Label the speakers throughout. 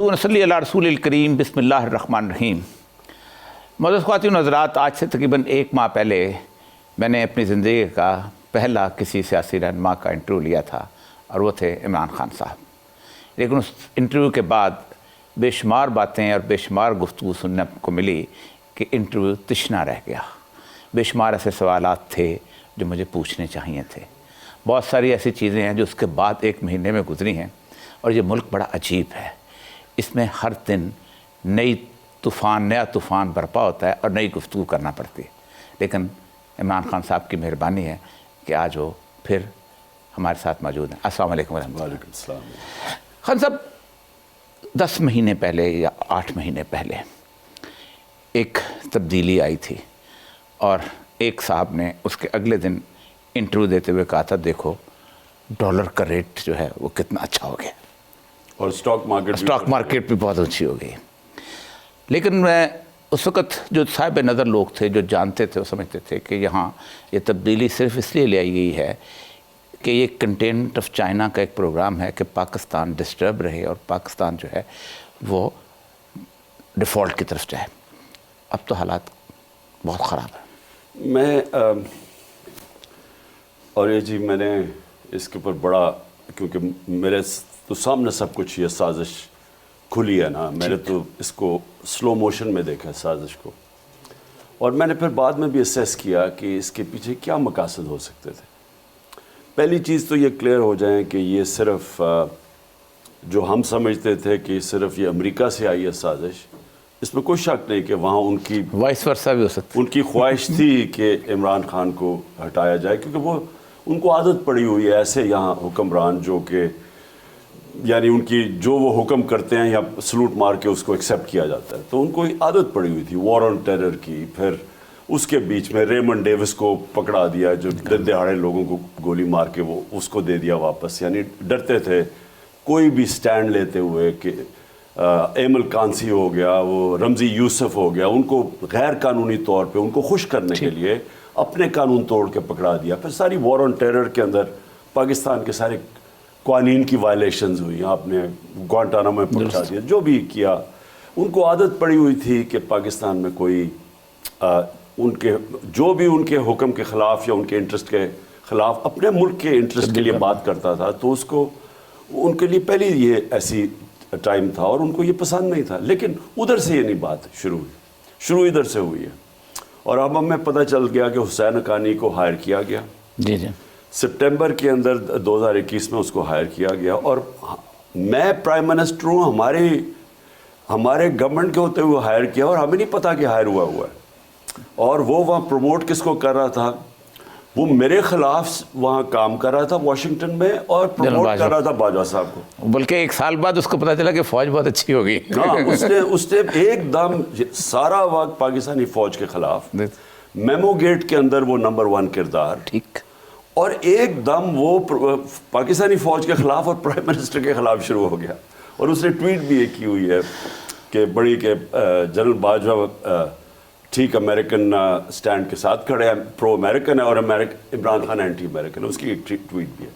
Speaker 1: صلی اللہ رسول الکریم بسم اللہ الرحمن الرحیم۔ معزز خواتین و حضرات، آج سے تقریباً 1 ماہ پہلے میں نے اپنی زندگی کا پہلا کسی سیاسی رہنما کا انٹرویو لیا تھا اور وہ تھے عمران خان صاحب۔ لیکن اس انٹرویو کے بعد بے شمار باتیں اور بے شمار گفتگو سننے کو ملی کہ انٹرویو تشنا رہ گیا۔ بے شمار ایسے سوالات تھے جو مجھے پوچھنے چاہیے تھے، بہت ساری ایسی چیزیں ہیں جو اس کے بعد 1 مہینے میں گزری ہیں، اور یہ ملک بڑا عجیب ہے، اس میں ہر دن نیا طوفان برپا ہوتا ہے اور نئی گفتگو کرنا پڑتی ہے۔ لیکن عمران خان صاحب کی مہربانی ہے کہ آج وہ پھر ہمارے ساتھ موجود ہیں۔ السلام علیکم ورحمۃ اللہ۔
Speaker 2: السلام۔
Speaker 1: خان صاحب، 10 مہینے پہلے یا 8 مہینے پہلے ایک تبدیلی آئی تھی، اور ایک صاحب نے اس کے اگلے دن انٹرویو دیتے ہوئے کہا تھا دیکھو ڈالر کا ریٹ جو ہے وہ کتنا اچھا ہو گیا، اور اسٹاک مارکیٹ بھی بہت اچھی ہو گئی۔ لیکن میں اس وقت جو صاحب نظر لوگ تھے، جو جانتے تھے، وہ سمجھتے تھے کہ یہاں یہ تبدیلی صرف اس لیے لے آئی گئی ہے کہ یہ کنٹینٹ آف چائنا کا ایک پروگرام ہے کہ پاکستان ڈسٹرب رہے اور پاکستان جو ہے وہ ڈیفالٹ کی طرف جائے۔ اب تو حالات بہت خراب ہیں۔
Speaker 2: میں اور یہ جی میں نے اس کے اوپر بڑا، کیونکہ میرے تو سامنے سب کچھ یہ سازش کھلی ہے نا، میں نے تو اس کو سلو موشن میں دیکھا سازش کو، اور میں نے پھر بعد میں بھی اسیس کیا کہ اس کے پیچھے کیا مقاصد ہو سکتے تھے۔ پہلی چیز تو یہ کلیئر ہو جائیں کہ یہ صرف جو ہم سمجھتے تھے کہ صرف یہ امریکہ سے آئی ہے سازش، اس میں کوئی شک نہیں کہ وہاں ان کی
Speaker 1: وائس ورثہ بھی ہو سکتی،
Speaker 2: ان کی خواہش تھی کہ عمران خان کو ہٹایا جائے، کیونکہ وہ ان کو عادت پڑی ہوئی ہے ایسے یہاں حکمران جو کہ یعنی ان کی جو وہ حکم کرتے ہیں یا سلوٹ مار کے اس کو ایکسیپٹ کیا جاتا ہے، تو ان کو عادت پڑی ہوئی تھی وار آن ٹیرر کی۔ پھر اس کے بیچ میں ریمنڈ ڈیوس کو پکڑا دیا جو دن دہاڑے لوگوں کو گولی مار کے وہ اس کو دے دیا واپس، یعنی ڈرتے تھے کوئی بھی سٹینڈ لیتے ہوئے کہ ایمل کانسی ہو گیا، وہ رمزی یوسف ہو گیا، ان کو غیر قانونی طور پہ ان کو خوش کرنے کے لیے اپنے قانون توڑ کے پکڑا دیا۔ پھر ساری وار آن ٹیرر کے اندر پاکستان کے سارے قوانین کی وائلیشنز ہوئی، آپ نے گوانٹانامو میں پہنچا دیا، جو بھی کیا۔ ان کو عادت پڑی ہوئی تھی کہ پاکستان میں کوئی ان کے جو بھی ان کے حکم کے خلاف یا ان کے انٹرسٹ کے خلاف اپنے ملک کے انٹرسٹ کے لیے بات کرتا تھا، تو اس کو ان کے لیے پہلے یہ ایسی ٹائم تھا اور ان کو یہ پسند نہیں تھا۔ لیکن ادھر سے یہ نہیں بات شروع ادھر سے ہوئی ہے، اور اب ہمیں پتہ چل گیا کہ حسین حقانی کو ہائر کیا گیا۔
Speaker 1: جی جی،
Speaker 2: سپٹمبر کے اندر 2021 میں اس کو ہائر کیا گیا، اور میں پرائم منسٹر ہوں، ہمارے گورنمنٹ کے ہوتے ہوئے ہائر کیا، اور ہمیں نہیں پتا کہ ہائر ہوا ہے۔ اور وہ وہاں پروموٹ کس کو کر رہا تھا؟ وہ میرے خلاف وہاں کام کر رہا تھا واشنگٹن میں، اور پروموٹ کر رہا تھا باجوہ صاحب کو۔
Speaker 1: بلکہ 1 سال بعد اس کو پتا چلا کہ فوج بہت اچھی ہوگی۔
Speaker 2: ہاں، اس نے ایک دم سارا وقت پاکستانی فوج کے خلاف، میمو گیٹ کے اندر وہ نمبر 1 کردار، ٹھیک، اور ایک دم وہ پاکستانی فوج کے خلاف اور پرائم منسٹر کے خلاف شروع ہو گیا۔ اور اس نے ٹویٹ بھی ایک کی ہوئی ہے کہ بڑی کہ جنرل باجوہ ٹھیک امریکن سٹینڈ کے ساتھ کھڑے ہیں، پرو امریکن ہے، اور عمران خان اینٹی امریکن ہے، اس کی ایک ٹویٹ بھی ہے۔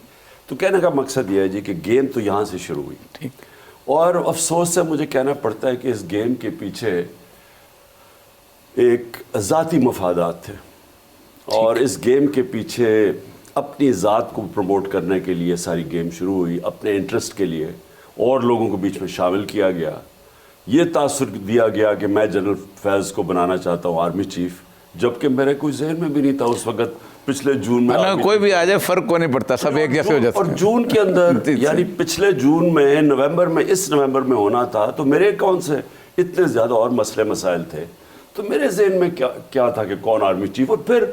Speaker 2: تو کہنے کا مقصد یہ ہے جی کہ گیم تو یہاں سے شروع ہوئی، ٹھیک، اور افسوس سے مجھے کہنا پڑتا ہے کہ اس گیم کے پیچھے ایک ذاتی مفادات تھے، اور اس گیم کے پیچھے اپنی ذات کو پروموٹ کرنے کے لیے ساری گیم شروع ہوئی، اپنے انٹرسٹ کے لیے، اور لوگوں کو بیچ میں شامل کیا گیا۔ یہ تاثر دیا گیا کہ میں جنرل فیض کو بنانا چاہتا ہوں آرمی چیف، جبکہ میرے کوئی ذہن میں بھی نہیں تھا اس وقت۔ پچھلے جون میں
Speaker 1: کوئی بھی آ جائے فرق کو نہیں پڑتا، سب ایک جیسے ہو جاتے ہیں۔
Speaker 2: اور جون کے اندر یعنی پچھلے جون میں، نومبر میں، اس نومبر میں ہونا تھا، تو میرے اکاؤنٹ سے اتنے زیادہ اور مسئلے مسائل تھے، تو میرے ذہن میں کیا تھا کہ کون آرمی چیف، اور پھر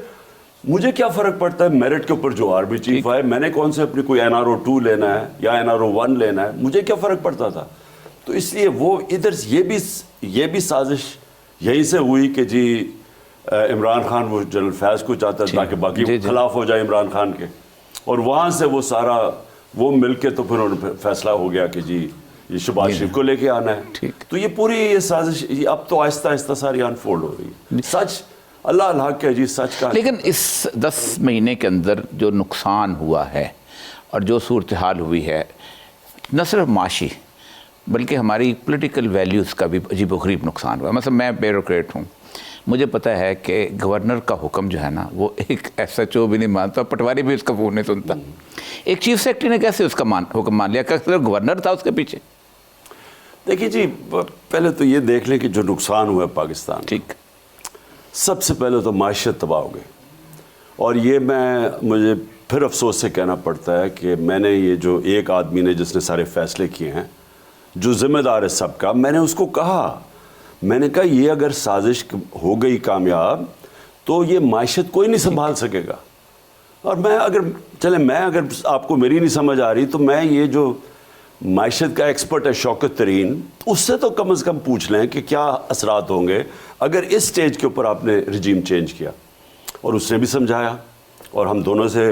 Speaker 2: مجھے کیا فرق پڑتا ہے میرٹ کے اوپر جو آرمی چیف آئے، میں نے کون سے اپنی کوئی NRO 2 لینا ہے یا NRO 1 لینا ہے، مجھے کیا فرق پڑتا تھا۔ تو اس لیے وہ ادھر یہ بھی سازش یہیں سے ہوئی کہ جی عمران خان وہ جنرل فیض کو چاہتا ہے تاکہ باقی خلاف ہو جائے عمران خان کے، اور وہاں سے وہ سارا وہ مل کے تو پھر فیصلہ ہو گیا کہ جی یہ شہباز شریف کو لے کے آنا ہے۔ تو یہ پوری یہ سازش اب تو آہستہ آہستہ ساری انفولڈ ہو رہی ہے۔ سچ اللہ الحق ہے جی، سچ کا۔
Speaker 1: لیکن اس 10 مہینے کے اندر جو نقصان ہوا ہے اور جو صورتحال ہوئی ہے، نہ صرف معاشی بلکہ ہماری پولیٹیکل ویلیوز کا بھی عجیب و غریب نقصان ہوا. مثلا میں بیوروکریٹ ہوں, مجھے پتہ ہے کہ گورنر کا حکم جو ہے نا وہ ایک ایس ایچ او بھی نہیں مانتا, پٹواری بھی اس کا فون نہیں سنتا. ایک چیف سیکرٹری نے کیسے اس کا حکم مان لیا, کہ صرف گورنر تھا اس کے پیچھے.
Speaker 2: دیکھیے جی, پہلے تو یہ دیکھ لیں کہ جو نقصان ہوا ہے پاکستان,
Speaker 1: ٹھیک,
Speaker 2: سب سے پہلے تو معیشت تباہ ہو گئی. اور یہ مجھے پھر افسوس سے کہنا پڑتا ہے کہ میں نے یہ جو ایک آدمی نے جس نے سارے فیصلے کیے ہیں, جو ذمہ دار ہے سب کا, میں نے اس کو کہا, میں نے کہا یہ اگر سازش ہو گئی کامیاب تو یہ معیشت کوئی نہیں سنبھال سکے گا. اور میں اگر آپ کو میری نہیں سمجھ آ رہی تو میں یہ جو معیشت کا ایکسپرٹ ہے شوکت ترین, اس سے تو کم از کم پوچھ لیں کہ کیا اثرات ہوں گے اگر اس سٹیج کے اوپر آپ نے رجیم چینج کیا. اور اس نے بھی سمجھایا, اور ہم دونوں سے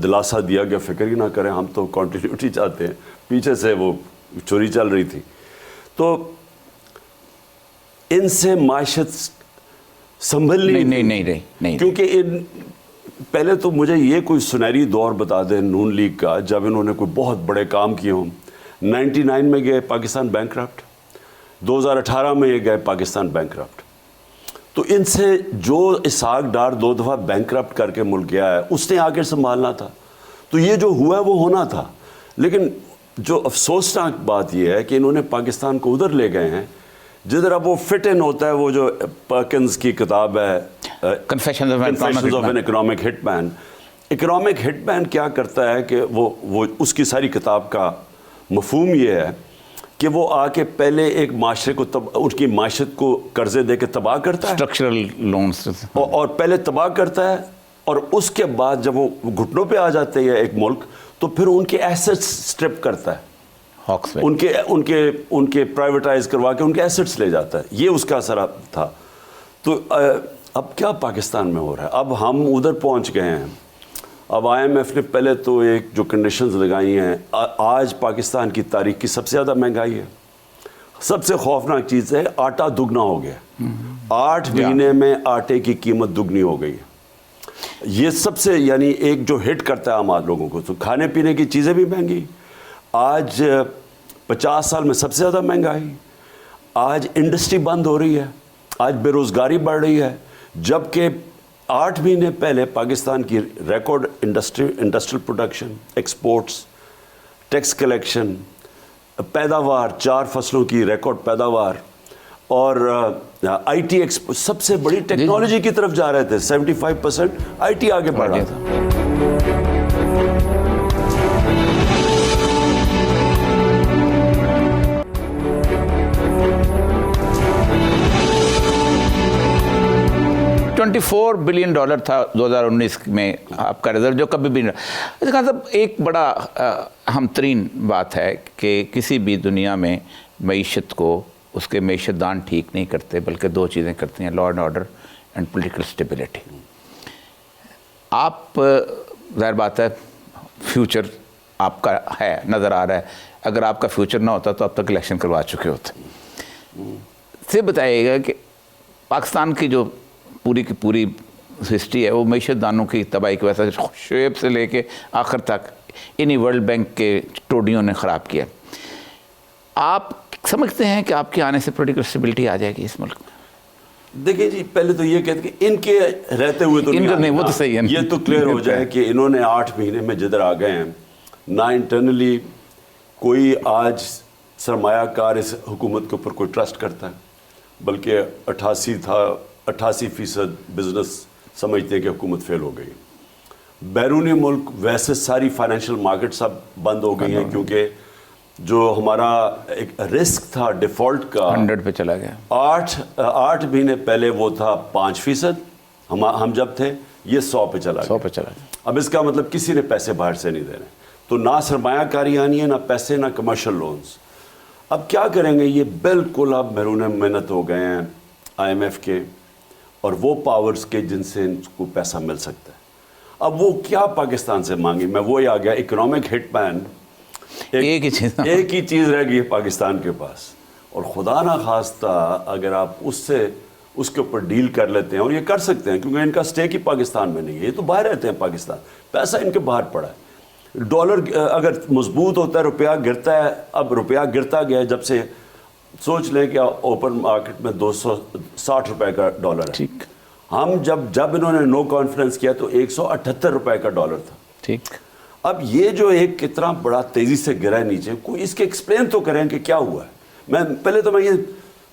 Speaker 2: دلاسا دیا کہ فکر ہی نہ کریں, ہم تو کنٹینیوٹی چاہتے ہیں. پیچھے سے وہ چوری چل رہی تھی. تو ان سے معیشت سنبھلنی
Speaker 1: نہیں,
Speaker 2: کیونکہ پہلے تو مجھے یہ کوئی سنہری دور بتا دیں نون لیگ کا جب انہوں نے کوئی بہت بڑے کام کیے ہوں. 99 میں گئے پاکستان بینکرپٹ, 2018 میں یہ گئے پاکستان بینکرپٹ. تو ان سے جو اسحاق ڈار 2 دفعہ بینکرپٹ کر کے ملک گیا ہے اس نے آگے سنبھالنا تھا. تو یہ جو ہوا ہے وہ ہونا تھا. لیکن جو افسوسناک بات یہ ہے کہ انہوں نے پاکستان کو ادھر لے گئے ہیں جدھر اب وہ فٹ ان ہوتا ہے. وہ جو پرکنز کی کتاب ہے
Speaker 1: confessions of
Speaker 2: an economic hit man, economic hit man کیا کرتا ہے کہ وہ اس کی ساری کتاب کا مفہوم یہ ہے کہ وہ آ کے پہلے ایک معاشرے کو ان کی معیشت کو قرضے دے کے تباہ کرتا ہے,
Speaker 1: اسٹرکچرل لونز,
Speaker 2: اور پہلے تباہ کرتا ہے, اور اس کے بعد جب وہ گھٹنوں پہ آ جاتے ہیں ایک ملک تو پھر ان کے ایسٹس سٹرپ کرتا ہے, ان کے پرائیویٹائز کروا کے ان کے ایسٹس لے جاتا ہے. یہ اس کا اثر تھا. تو اب کیا پاکستان میں ہو رہا ہے, اب ہم ادھر پہنچ گئے ہیں. اب IMF نے پہلے تو ایک جو کنڈیشنز لگائی ہیں, آج پاکستان کی تاریخ کی سب سے زیادہ مہنگائی ہے. سب سے خوفناک چیز ہے آٹا دگنا ہو گیا. 8 مہینے میں آٹے کی قیمت دگنی ہو گئی ہے. یہ سب سے یعنی ایک جو ہٹ کرتا ہے عام لوگوں کو. تو کھانے پینے کی چیزیں بھی مہنگی, آج 50 سال میں سب سے زیادہ مہنگائی. آج انڈسٹری بند ہو رہی ہے, آج بے روزگاری بڑھ رہی ہے, جبکہ 8 مہینے پہلے پاکستان کی record industrial production, exports, tax collection, پیداوار, 4 فصلوں کی ریکارڈ پیداوار, اور آئی ٹی سب سے بڑی ٹیکنالوجی کی طرف جا رہے تھے. 75% آئی ٹی آگے بڑھ رہا تھا.
Speaker 1: $24 بلین تھا 2019 میں آپ کا رزلٹ, جو کبھی بھی نہیں. خان صاحب, ایک بڑا اہم ترین بات ہے کہ کسی بھی دنیا میں معیشت کو اس کے معیشت دان ٹھیک نہیں کرتے, بلکہ 2 چیزیں کرتی ہیں, law and order and political stability. آپ ظاہر بات ہے فیوچر آپ کا ہے, نظر آ رہا ہے. اگر آپ کا فیوچر نہ ہوتا تو اب تک الیکشن کروا چکے ہوتے. سے بتائیے گا کہ پاکستان کی جو پوری کی پوری ہسٹری ہے وہ معیشت دانوں کی تباہی کی وجہ سے شعیب سے لے کے آخر تک انہی ورلڈ بینک کے ٹوڈیوں نے خراب کیا. آپ سمجھتے ہیں کہ آپ کے آنے سے پولیٹیکل اسٹیبلٹی آ جائے گی اس ملک میں؟
Speaker 2: دیکھیں جی, پہلے تو یہ کہتے کہ ان کے رہتے ہوئے تو
Speaker 1: نہیں, وہ تو صحیح ہے,
Speaker 2: یہ تو کلیئر ہو جائے کہ انہوں نے 8 مہینے میں جدھر آ گئے ہیں, نہ انٹرنلی کوئی آج سرمایہ کار اس حکومت کے اوپر کوئی ٹرسٹ کرتا ہے, بلکہ 88% بزنس سمجھتے ہیں کہ حکومت فیل ہو گئی. بیرونی ملک ویسے ساری فائنینشیل مارکیٹ سب بند ہو گئی ہیں, کیونکہ جو ہمارا ایک رسک تھا ڈیفالٹ کا
Speaker 1: 100 پہ چلا گیا.
Speaker 2: 8 مہینے پہلے وہ تھا 5%, ہم جب تھے یہ 100 پہ چلا گیا. اب اس کا مطلب کسی نے پیسے باہر سے نہیں دینے, تو نہ سرمایہ کاری آنی ہے, نہ پیسے, نہ کمرشل لونز. اب کیا کریں گے, یہ بالکل اب بیرون محنت ہو گئے ہیں IMF کے اور وہ پاورز کے جن سے ان کو پیسہ مل سکتا ہے. اب وہ کیا پاکستان سے مانگی, میں وہی آ گیا اکنامک ہٹ مین, ایک ہی چیز رہ گئی ہے پاکستان کے پاس. اور خدا نہ خواستہ اگر آپ اس کے اوپر ڈیل کر لیتے ہیں, اور یہ کر سکتے ہیں کیونکہ ان کا سٹیک ہی پاکستان میں نہیں ہے, یہ تو باہر رہتے ہیں پاکستان, پیسہ ان کے باہر پڑا ہے, ڈالر اگر مضبوط ہوتا ہے روپیہ گرتا ہے. اب روپیہ گرتا گیا جب سے, سوچ لیں کہ اوپن مارکیٹ میں 260 روپے کا ڈالر ہے.
Speaker 1: ٹھیک.
Speaker 2: ہم جب انہوں نے نو کانفیڈنس کیا تو 178 روپے کا ڈالر تھا.
Speaker 1: ٹھیک.
Speaker 2: اب یہ جو ایک کتنا بڑا تیزی سے گرا ہے نیچے, کوئی اس کے ایکسپلین تو کریں کہ کیا ہوا ہے. میں پہلے تو میں یہ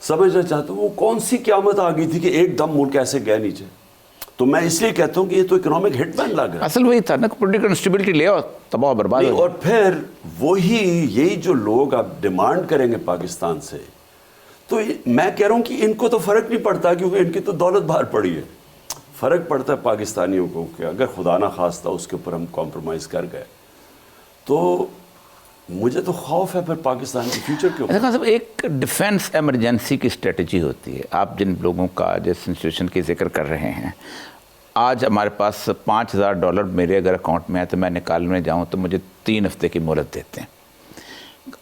Speaker 2: سمجھنا چاہتا ہوں وہ کون سی قیامت آ گئی تھی کہ ایک دم ملک ایسے گیا نیچے. تو میں اس لیے کہتا ہوں کہ یہ تو اکنامک ہٹ مین لگ رہا ہے.
Speaker 1: اصل وہی تھا نا, پولیٹیکل انسٹیبلٹی لے اور تباہ برباد.
Speaker 2: اور پھر یہی جو لوگ اب ڈیمانڈ کریں گے پاکستان سے, تو میں کہہ رہا ہوں کہ ان کو تو فرق نہیں پڑتا کیونکہ ان کی تو دولت باہر پڑی ہے. فرق پڑتا ہے پاکستانیوں کو کہ اگر خدا نہ خواستہ اس کے اوپر ہم کمپرومائز کر گئے تو مجھے تو خوف ہے پھر پاکستان کے فیوچر کے اوپر.
Speaker 1: صاحب ایک ڈیفنس ایمرجنسی کی اسٹریٹجی ہوتی ہے. آپ جن لوگوں کا جس انسٹیٹیوشن کی ذکر کر رہے ہیں, آج ہمارے پاس $5000 میرے اگر اکاؤنٹ میں ہے تو میں نکالنے جاؤں تو مجھے 3 ہفتے کی مہلت دیتے ہیں.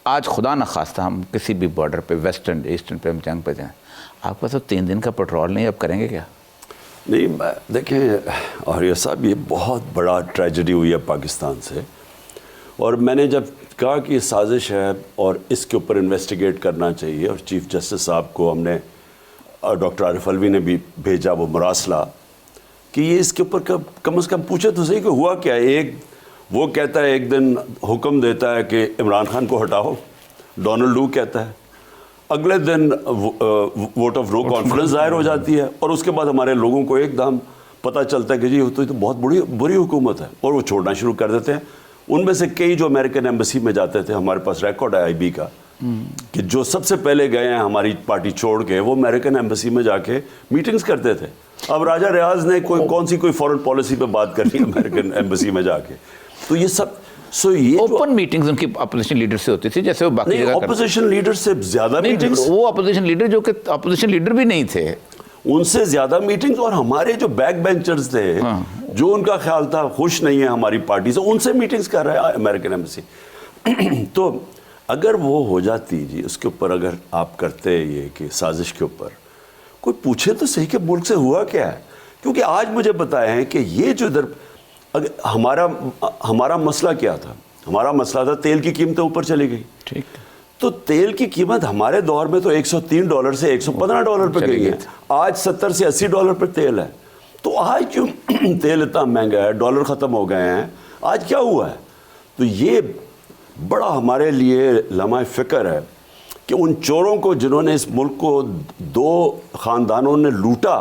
Speaker 1: آج خدا نہ خواستہ ہم کسی بھی بارڈر پہ ویسٹرن ایسٹرن پہ ہم جنگ پہ جائیں, آپ پاس تو 3 دن کا پیٹرول نہیں, اب کریں گے کیا؟
Speaker 2: نہیں دیکھیں آریہ صاحب, یہ بہت بڑا ٹریجڈی ہوئی ہے پاکستان سے, اور میں نے جب کہا کہ یہ سازش ہے اور اس کے اوپر انویسٹیگیٹ کرنا چاہیے, اور چیف جسٹس صاحب کو ہم نے, ڈاکٹر عارف الوی نے بھی بھیجا وہ مراسلہ کہ یہ اس کے اوپر کم از کم پوچھے تو صحیح کہ ہوا کیا ہے. ایک وہ کہتا ہے, ایک دن حکم دیتا ہے کہ عمران خان کو ہٹاؤ, ڈونلڈ لو کہتا ہے, اگلے دن ووٹ آف نو کانفیڈنس ظاہر ہو جاتی ہے, اور اس کے بعد ہمارے لوگوں کو ایک دم پتہ چلتا ہے کہ جی تو بہت بری حکومت ہے, اور وہ چھوڑنا شروع کر دیتے ہیں. ان میں سے کئی جو امریکن ایمبیسی میں جاتے تھے, ہمارے پاس ریکارڈ ہے IB کا کہ جو سب سے پہلے گئے ہیں ہماری پارٹی چھوڑ کے, وہ امریکن ایمبیسی میں جا کے میٹنگز کرتے تھے. اب راجہ ریاض نے کون سی فورن پالیسی پہ بات کرنی امریکن ایمبیسی میں جا کے. تو یہ سب یہ
Speaker 1: اوپن میٹنگز ان کی اپوزیشن لیڈر سے ہوتی تھی, جیسے وہ باقی جگہ
Speaker 2: اپوزیشن لیڈر سے زیادہ میٹنگز,
Speaker 1: وہ اپوزیشن لیڈر جو کہ اپوزیشن لیڈر بھی نہیں تھے,
Speaker 2: ان سے زیادہ میٹنگز. اور ہمارے جو بیک بینچرز تھے, جو ان کا خیال تھا خوش نہیں ہے ہماری پارٹی سے, ان سے میٹنگز کر رہا ہے امریکن ایمبیسی. تو اگر وہ ہو جاتی جی اس کے اوپر, اگر آپ کرتے یہ کہ سازش کے اوپر کوئی پوچھے تو صحیح کہ ملک سے ہوا کیا ہے. کیونکہ آج مجھے بتائیں کہ یہ جو ادھر ہمارا مسئلہ کیا تھا, ہمارا مسئلہ تھا تیل کی قیمتیں اوپر چلی گئی.
Speaker 1: ٹھیک.
Speaker 2: تو تیل کی قیمت ہمارے دور میں تو $103 سے $115 پہ گئی ہے, آج $70 سے $80 پہ تیل ہے. تو آج کیوں تیل اتنا مہنگا ہے, ڈالر ختم ہو گئے ہیں, آج کیا ہوا ہے؟ تو یہ بڑا ہمارے لیے لمحہ فکر ہے کہ ان چوروں کو جنہوں نے اس ملک کو 2 خاندانوں نے لوٹا,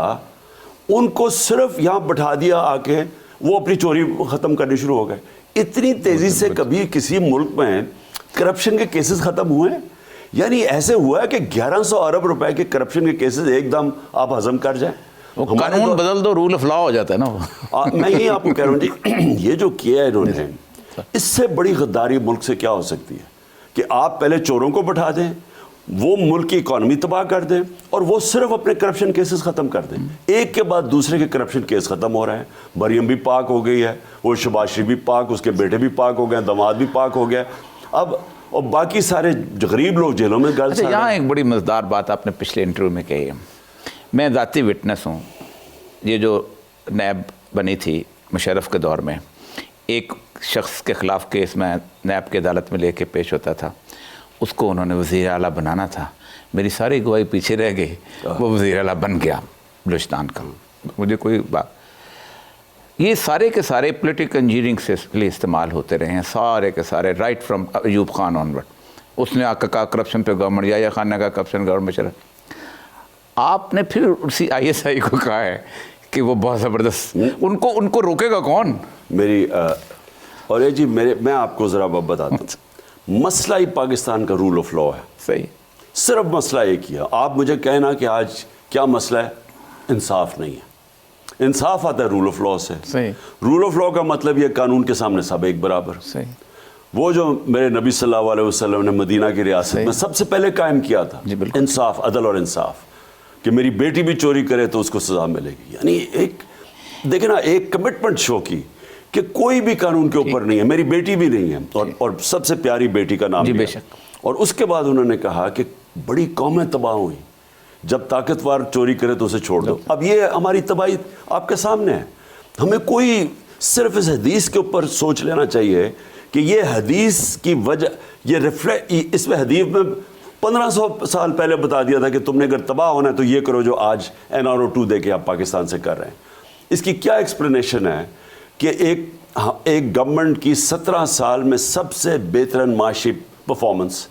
Speaker 2: ان کو صرف یہاں بٹھا دیا آ کے, وہ اپنی چوری ختم کرنی شروع ہو گئے. اتنی تیزی سے کبھی کسی ملک میں کرپشن کے کیسز ختم ہوئے ہیں؟ یعنی ایسے ہوا ہے کہ 1100 ارب روپے کے کرپشن کے کیسز ایک دم آپ ہضم کر جائیں.
Speaker 1: وہ قانون بدل دو, رول آف لا ہو جاتا ہے نا.
Speaker 2: میں یہی آپ کو کہہ رہا ہوں جی, یہ جو کیا ہے انہوں نے, اس سے بڑی غداری ملک سے کیا ہو سکتی ہے کہ آپ پہلے چوروں کو بٹھا دیں, وہ ملک کی اکانومی تباہ کر دیں, اور وہ صرف اپنے کرپشن کیسز ختم کر دیں. ایک کے بعد دوسرے کے کرپشن کیس ختم ہو رہے ہیں. مریم بھی پاک ہو گئی ہے, وہ شباز شریف بھی پاک, اس کے بیٹے بھی پاک ہو گئے, داماد بھی پاک ہو گیا. اب اور باقی سارے غریب لوگ جیلوں میں گل.
Speaker 1: اچھا, یہاں ایک بڑی مزیدار بات آپ نے پچھلے انٹرویو میں کہی ہے, میں ذاتی وٹنس ہوں. یہ جو نیب بنی تھی مشرف کے دور میں, ایک شخص کے خلاف کیس میں نیب کی عدالت میں لے کے پیش ہوتا تھا, اس کو انہوں نے وزیر اعلیٰ بنانا تھا. میری ساری گواہی پیچھے رہ گئی, وہ وزیر اعلیٰ بن گیا بلوچستان کا. مجھے کوئی بات, یہ سارے کے سارے پولیٹیکل انجینئرنگ سے لیے استعمال ہوتے رہے ہیں, سارے کے سارے, right from Ayub Khan onward. اس نے آ کر کہا کرپشن پہ گورنمنٹ, یا خان نے کہا کرپشن گورنمنٹ چلا. آپ نے پھر اسی ISI کو کہا ہے کہ وہ بہت زبردست, ان کو روکے گا کون؟
Speaker 2: میری اور یہ جی میں آپ کو ذرا بتاتا ہوں, مسئلہ ہی پاکستان کا رول آف لا ہے.
Speaker 1: صحیح,
Speaker 2: صرف مسئلہ ایک ہی ہے. آپ مجھے کہنا کہ آج کیا مسئلہ ہے, انصاف نہیں ہے. انصاف آتا ہے رول آف لا سے.
Speaker 1: صحیح.
Speaker 2: رول آف لا کا مطلب یہ قانون کے سامنے سب ایک برابر.
Speaker 1: صحیح.
Speaker 2: وہ جو میرے نبی صلی اللہ علیہ وسلم نے مدینہ کی ریاست میں سب سے پہلے قائم کیا تھا, انصاف, عدل اور انصاف, کہ میری بیٹی بھی چوری کرے تو اس کو سزا ملے گی. یعنی ایک دیکھیں نا, ایک کمٹمنٹ شو کی کہ کوئی بھی قانون کے اوپر نہیں ہے, میری بیٹی بھی نہیں ہے, اور سب سے پیاری بیٹی کا نام
Speaker 1: بے شک.
Speaker 2: اور اس کے بعد انہوں نے کہا کہ بڑی قومیں تباہ ہوئیں, جب طاقتور چوری کرے تو اسے چھوڑ دو. اب یہ ہماری تباہی آپ کے سامنے ہے. ہمیں کوئی صرف اس حدیث کے اوپر سوچ لینا چاہیے کہ یہ حدیث کی وجہ یہ اس میں حدیث میں 1500 سال پہلے بتا دیا تھا کہ تم نے اگر تباہ ہونا ہے تو یہ کرو جو آج NRO2 دے کے آپ پاکستان سے کر رہے ہیں. اس کی کیا ایکسپلینیشن ہے کہ ایک گورنمنٹ کی 17 سال میں سب سے بہترین معاشی پرفارمنس،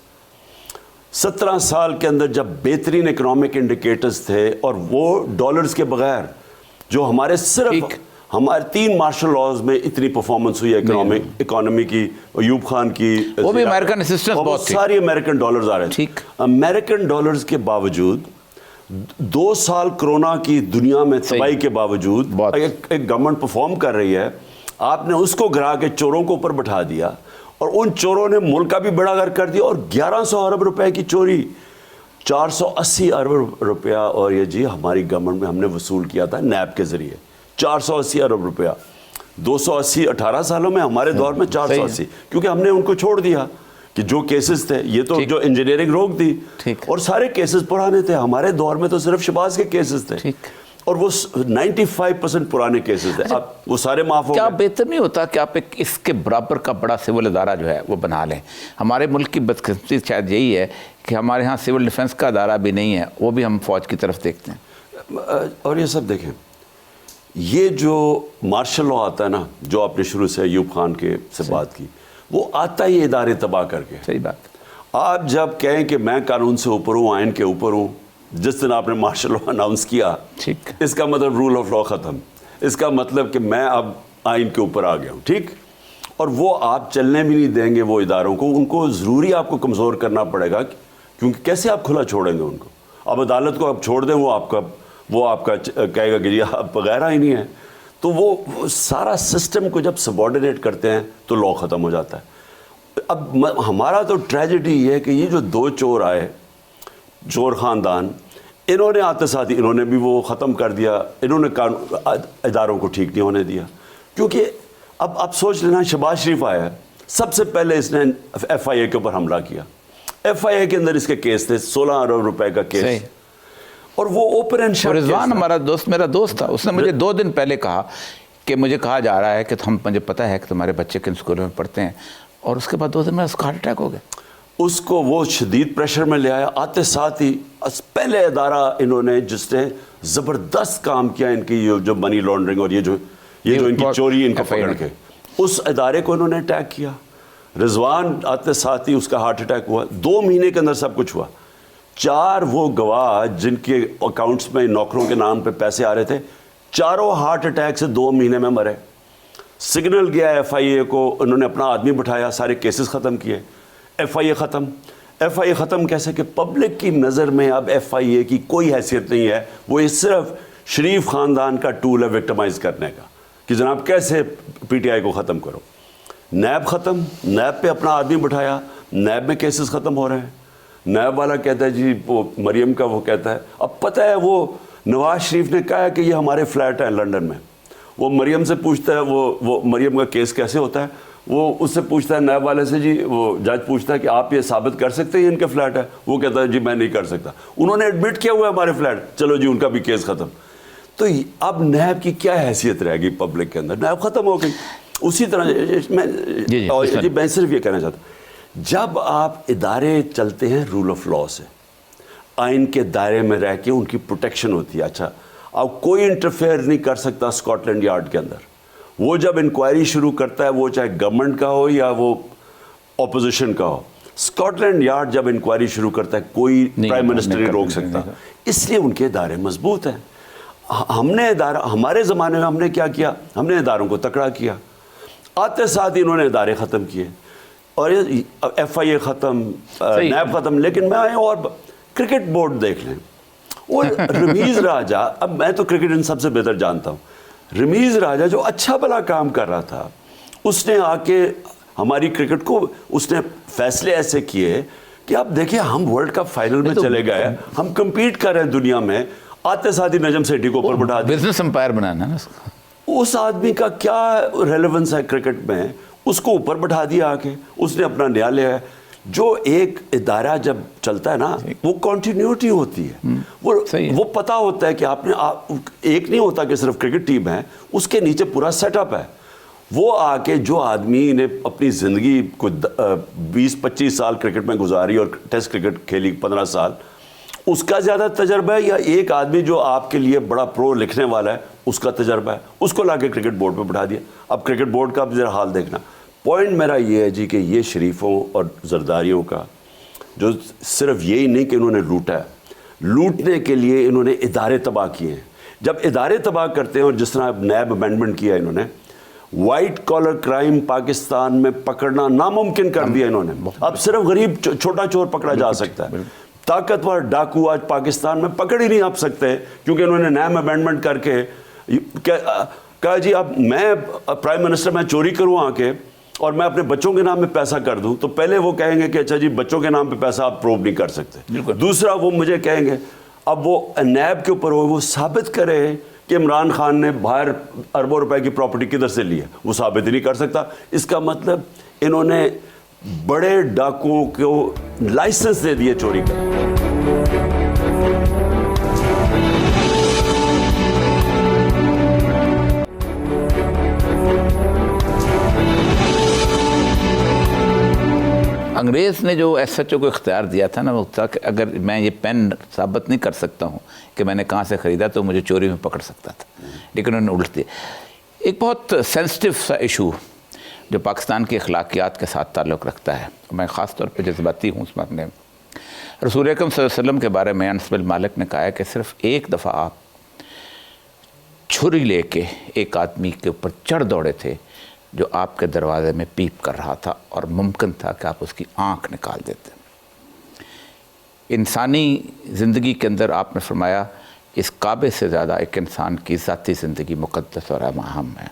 Speaker 2: 17 سال کے اندر جب بہترین اکنامک انڈیکیٹرز تھے، اور وہ ڈالرز کے بغیر جو ہمارے صرف ہمارے 3 مارشل لاز میں اتنی پرفارمنس ہوئی ہے اکانومی کی، ایوب خان کی،
Speaker 1: وہ بھی امریکن اسسٹنس بہت تھی،
Speaker 2: ساری امریکن ڈالرز آ رہے تھے. امریکن ڈالرز کے باوجود 2 سال کرونا کی دنیا میں تباہی کے باوجود ایک گورنمنٹ پرفارم کر رہی ہے. آپ نے اس کو گرا کے چوروں کو اوپر بٹھا دیا، اور ان چوروں نے ملک کا بھی بڑا گھر کر دیا، اور 1100 ارب روپے کی چوری، 480 ارب روپیہ، اور یہ جی ہماری گورنمنٹ میں ہم نے وصول کیا تھا نیب کے ذریعے 480 ارب روپیہ. 280 18 سالوں میں، ہمارے دور میں 480، کیونکہ ہم نے ان کو چھوڑ دیا کہ جو کیسز تھے، یہ تو جو انجینئرنگ روک دی، اور سارے کیسز پرانے تھے. ہمارے دور میں تو صرف شہباز کے کیسز تھے، اور وہ 95% پرانے کیسز تھے. اب وہ سارے معاف ہو گئے.
Speaker 1: کیا بہتر نہیں ہوتا کہ آپ ایک اس کے برابر کا بڑا سول ادارہ جو ہے وہ بنا لیں؟ ہمارے ملک کی بدقسمتی شاید یہی ہے کہ ہمارے ہاں سول ڈیفنس کا ادارہ بھی نہیں ہے، وہ بھی ہم فوج کی طرف دیکھتے ہیں.
Speaker 2: اور یہ سب دیکھیں، یہ جو مارشل لا آتا ہے نا، جو آپ نے شروع سے ایوب خان کے سے بات کی، وہ آتا ہی ادارے تباہ کر کے.
Speaker 1: صحیح بات.
Speaker 2: آپ جب کہیں کہ میں قانون سے اوپر ہوں، آئین کے اوپر ہوں، جس دن آپ نے مارشل لا اناؤنس کیا، اس کا مطلب رول آف لا ختم، اس کا مطلب کہ میں اب آئین کے اوپر آ گیا ہوں. ٹھیک، اور وہ آپ چلنے بھی نہیں دیں گے وہ اداروں کو. ان کو ضروری آپ کو کمزور کرنا پڑے گا، کیونکہ کیسے آپ کھلا چھوڑیں گے ان کو؟ اب عدالت کو آپ چھوڑ دیں، وہ آپ کا کہے گا کہ یہ وغیرہ ہی نہیں ہے. تو وہ سارا سسٹم کو جب سبارڈینیٹ کرتے ہیں تو لا ختم ہو جاتا ہے. اب ہمارا تو ٹریجڈی یہ ہے کہ یہ جو 2 چور آئے، چور خاندان، انہوں نے آتے ساتھ ہی انہوں نے بھی وہ ختم کر دیا. انہوں نے اداروں کو ٹھیک نہیں ہونے دیا. کیونکہ اب آپ سوچ لینا، شہباز شریف آیا، سب سے پہلے اس نے FIA کے اوپر حملہ کیا. FIA کے اندر اس کے کیس تھے 16 ارب روپے کا کیس، اور وہ اوپن اینڈ شٹ.
Speaker 1: رضوان ہمارا دوست، میرا دوست تھا، اس نے مجھے 2 دن پہلے کہا کہ مجھے کہا جا رہا ہے کہ مجھے پتہ ہے کہ تمہارے بچے کن اسکولوں میں پڑھتے ہیں، اور اس کے بعد 2 دن میں اس کا ہارٹ اٹیک ہو گیا.
Speaker 2: اس کو وہ شدید پریشر میں لے آیا. آتے ساتھ ہی پہلے ادارہ انہوں نے جس نے زبردست کام کیا ان کی جو منی لانڈرنگ اور یہ جو ان کی چوری ان کو پکڑ کے، اس ادارے کو انہوں نے اٹیک کیا. رضوان آتے ساتھ ہی اس کا ہارٹ اٹیک ہوا. 2 مہینے کے اندر سب کچھ ہوا. 4 وہ گواہ جن کے اکاؤنٹس میں نوکروں کے نام پہ پیسے آ رہے تھے، چاروں ہارٹ اٹیک سے 2 مہینے میں مرے. سگنل گیا FIA کو، انہوں نے اپنا آدمی بٹھایا، سارے کیسز ختم کیے. FIA ختم. FIA ختم کیسے کہ پبلک کی نظر میں اب FIA کی کوئی حیثیت نہیں ہے. وہ یہ صرف شریف خاندان کا ٹول ہے وکٹمائز کرنے کا، کہ جناب کیسے PTI کو ختم کرو. نیب ختم. نیب پہ اپنا آدمی بٹھایا، نیب میں کیسز ختم ہو رہے ہیں. نیب والا کہتا ہے جی وہ مریم کا، وہ کہتا ہے اب پتہ ہے وہ نواز شریف نے کہا ہے کہ یہ ہمارے فلیٹ ہیں لنڈن میں. وہ مریم سے پوچھتا ہے، وہ مریم کا کیس کیسے ہوتا ہے، وہ اس سے پوچھتا ہے نیب والے سے، جی وہ جج پوچھتا ہے کہ آپ یہ ثابت کر سکتے ہیں ان کے فلیٹ ہے؟ وہ کہتا ہے جی میں نہیں کر سکتا. انہوں نے ایڈمٹ کیا ہوا ہے ہمارے فلیٹ، چلو جی ان کا بھی کیس ختم. تو اب نیب کی کیا حیثیت رہے گی پبلک کے اندر؟ نیب ختم ہو گئی. اسی طرح میں صرف یہ کہنا چاہتا ہوں، جب آپ ادارے چلتے ہیں رول آف لا سے، آئین کے دائرے میں رہ کے ان کی پروٹیکشن ہوتی ہے. اچھا، اب کوئی انٹرفیئر نہیں کر سکتا اسکاٹ لینڈ یارڈ کے اندر. وہ جب انکوائری شروع کرتا ہے، وہ چاہے گورنمنٹ کا ہو یا وہ اپوزیشن کا ہو، اسکاٹ لینڈ یارڈ جب انکوائری شروع کرتا ہے کوئی پرائم منسٹر نہیں روک سکتا. اس لیے ان کے ادارے مضبوط ہیں. ہمارے زمانے میں ہم نے کیا کیا؟ ہم نے اداروں کو تکڑا کیا. آتے ساتھ ہی انہوں نے ادارے ختم کیے، اور FIA ختم، نیب ختم. لیکن میں اور کرکٹ بورڈ دیکھ لیں، وہ رمیز راجہ، اب میں تو کرکٹ ان سب سے بہتر جانتا ہوں، رمیز راجہ جو اچھا بھلا کام کر رہا تھا، اس نے آ کے ہماری کرکٹ کو اس نے فیصلے ایسے کیے کہ آپ دیکھیں ہم ورلڈ کپ فائنل میں چلے گئے، ہم کمپیٹ کر رہے ہیں دنیا میں. آتے ساتھ ہی نجم سیٹھی کو اوپر بٹھا دیا.
Speaker 1: بزنس امپائر بنانا نا
Speaker 2: اس آدمی کا کیا ریلیونس ہے کرکٹ میں؟ اس کو اوپر بٹھا دیا آ کے. اس نے اپنا نیا لیا ہے. جو ایک ادارہ جب چلتا ہے نا، وہ کنٹینیوٹی ہوتی ہے. وہ پتا ہوتا ہے کہ آپ نے ایک نہیں ہوتا کہ صرف کرکٹ ٹیم ہے، اس کے نیچے پورا سیٹ اپ ہے. وہ آ کے جو آدمی نے اپنی زندگی کو 20-25 سال کرکٹ میں گزاری اور ٹیسٹ کرکٹ کھیلی 15 سال، اس کا زیادہ تجربہ ہے یا ایک آدمی جو آپ کے لیے بڑا پرو لکھنے والا ہے اس کا تجربہ ہے، اس کو لا کے کرکٹ بورڈ پہ بٹھا دیا. اب کرکٹ بورڈ کا اب ذرا حال دیکھنا. پوائنٹ میرا یہ ہے جی کہ یہ شریفوں اور زرداریوں کا جو صرف یہی نہیں کہ انہوں نے لوٹا ہے، لوٹنے کے لیے انہوں نے ادارے تباہ کیے ہیں. جب ادارے تباہ کرتے ہیں، اور جس طرح نیب امینڈمنٹ کیا انہوں نے، وائٹ کالر کرائم پاکستان میں پکڑنا ناممکن کر دیا انہوں نے. اب صرف غریب چھوٹا چور پکڑا جا سکتا ہے، طاقتور ڈاکو آج پاکستان میں پکڑ ہی نہیں آپ سکتے، کیونکہ انہوں نے نیب امینڈمنٹ کر کے کہا جی اب میں پرائم منسٹر میں چوری کروں آ کے اور میں اپنے بچوں کے نام پہ پیسہ کر دوں، تو پہلے وہ کہیں گے کہ اچھا جی بچوں کے نام پہ پیسہ آپ پروو نہیں کر سکتے. دوسرا وہ مجھے کہیں گے اب وہ نیب کے اوپر وہ ثابت کرے کہ عمران خان نے باہر اربوں روپے کی پراپرٹی کدھر سے لی ہے، وہ ثابت ہی نہیں کر سکتا. اس کا مطلب انہوں نے بڑے ڈاکوؤں کو لائسنس دے دیے چوری کا.
Speaker 1: انگریز نے جو ایس ایچ او کو اختیار دیا تھا نا، وہ تھا کہ اگر میں یہ پین ثابت نہیں کر سکتا ہوں کہ میں نے کہاں سے خریدا تو مجھے چوری میں پکڑ سکتا تھا، لیکن انہوں نے الٹ دیا. ایک بہت سینسٹیو سا ایشو جو پاکستان کی اخلاقیات کے ساتھ تعلق رکھتا ہے، میں خاص طور پہ جذباتی ہوں اس میں. رسول اکرم صلی اللہ علیہ وسلم کے بارے میں انس بن مالک نے کہا ہے کہ صرف ایک دفعہ آپ چھری لے کے ایک آدمی کے اوپر چڑھ دوڑے تھے جو آپ کے دروازے میں پیپ کر رہا تھا، اور ممکن تھا کہ آپ اس کی آنکھ نکال دیتے. انسانی زندگی کے اندر آپ نے فرمایا اس کعبے سے زیادہ ایک انسان کی ذاتی زندگی مقدس اور اہم ہے.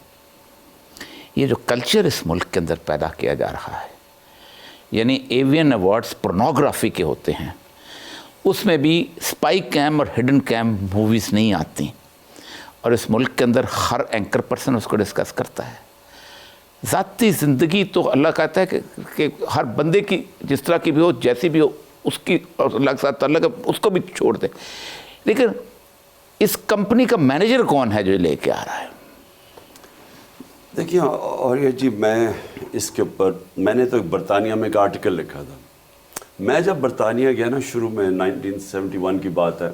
Speaker 1: یہ جو کلچر اس ملک کے اندر پیدا کیا جا رہا ہے، یعنی ایوین ایوارڈز پورنوگرافی کے ہوتے ہیں، اس میں بھی سپائی کیم اور ہڈن کیم موویز نہیں آتی، اور اس ملک کے اندر ہر اینکر پرسن اس کو ڈسکس کرتا ہے. ذاتی زندگی تو اللہ کہتا ہے کہ ہر بندے کی جس طرح کی بھی ہو، جیسی بھی ہو، اس کی اور اللہ کے ساتھ تعلق ہے، اس کو بھی چھوڑ دے. لیکن اس کمپنی کا مینیجر کون ہے جو لے کے آ رہا ہے؟
Speaker 2: دیکھیے اور یہ جی میں اس کے اوپر میں نے تو برطانیہ میں ایک آرٹیکل لکھا تھا. میں جب برطانیہ گیا نا شروع میں 1971 کی بات ہے،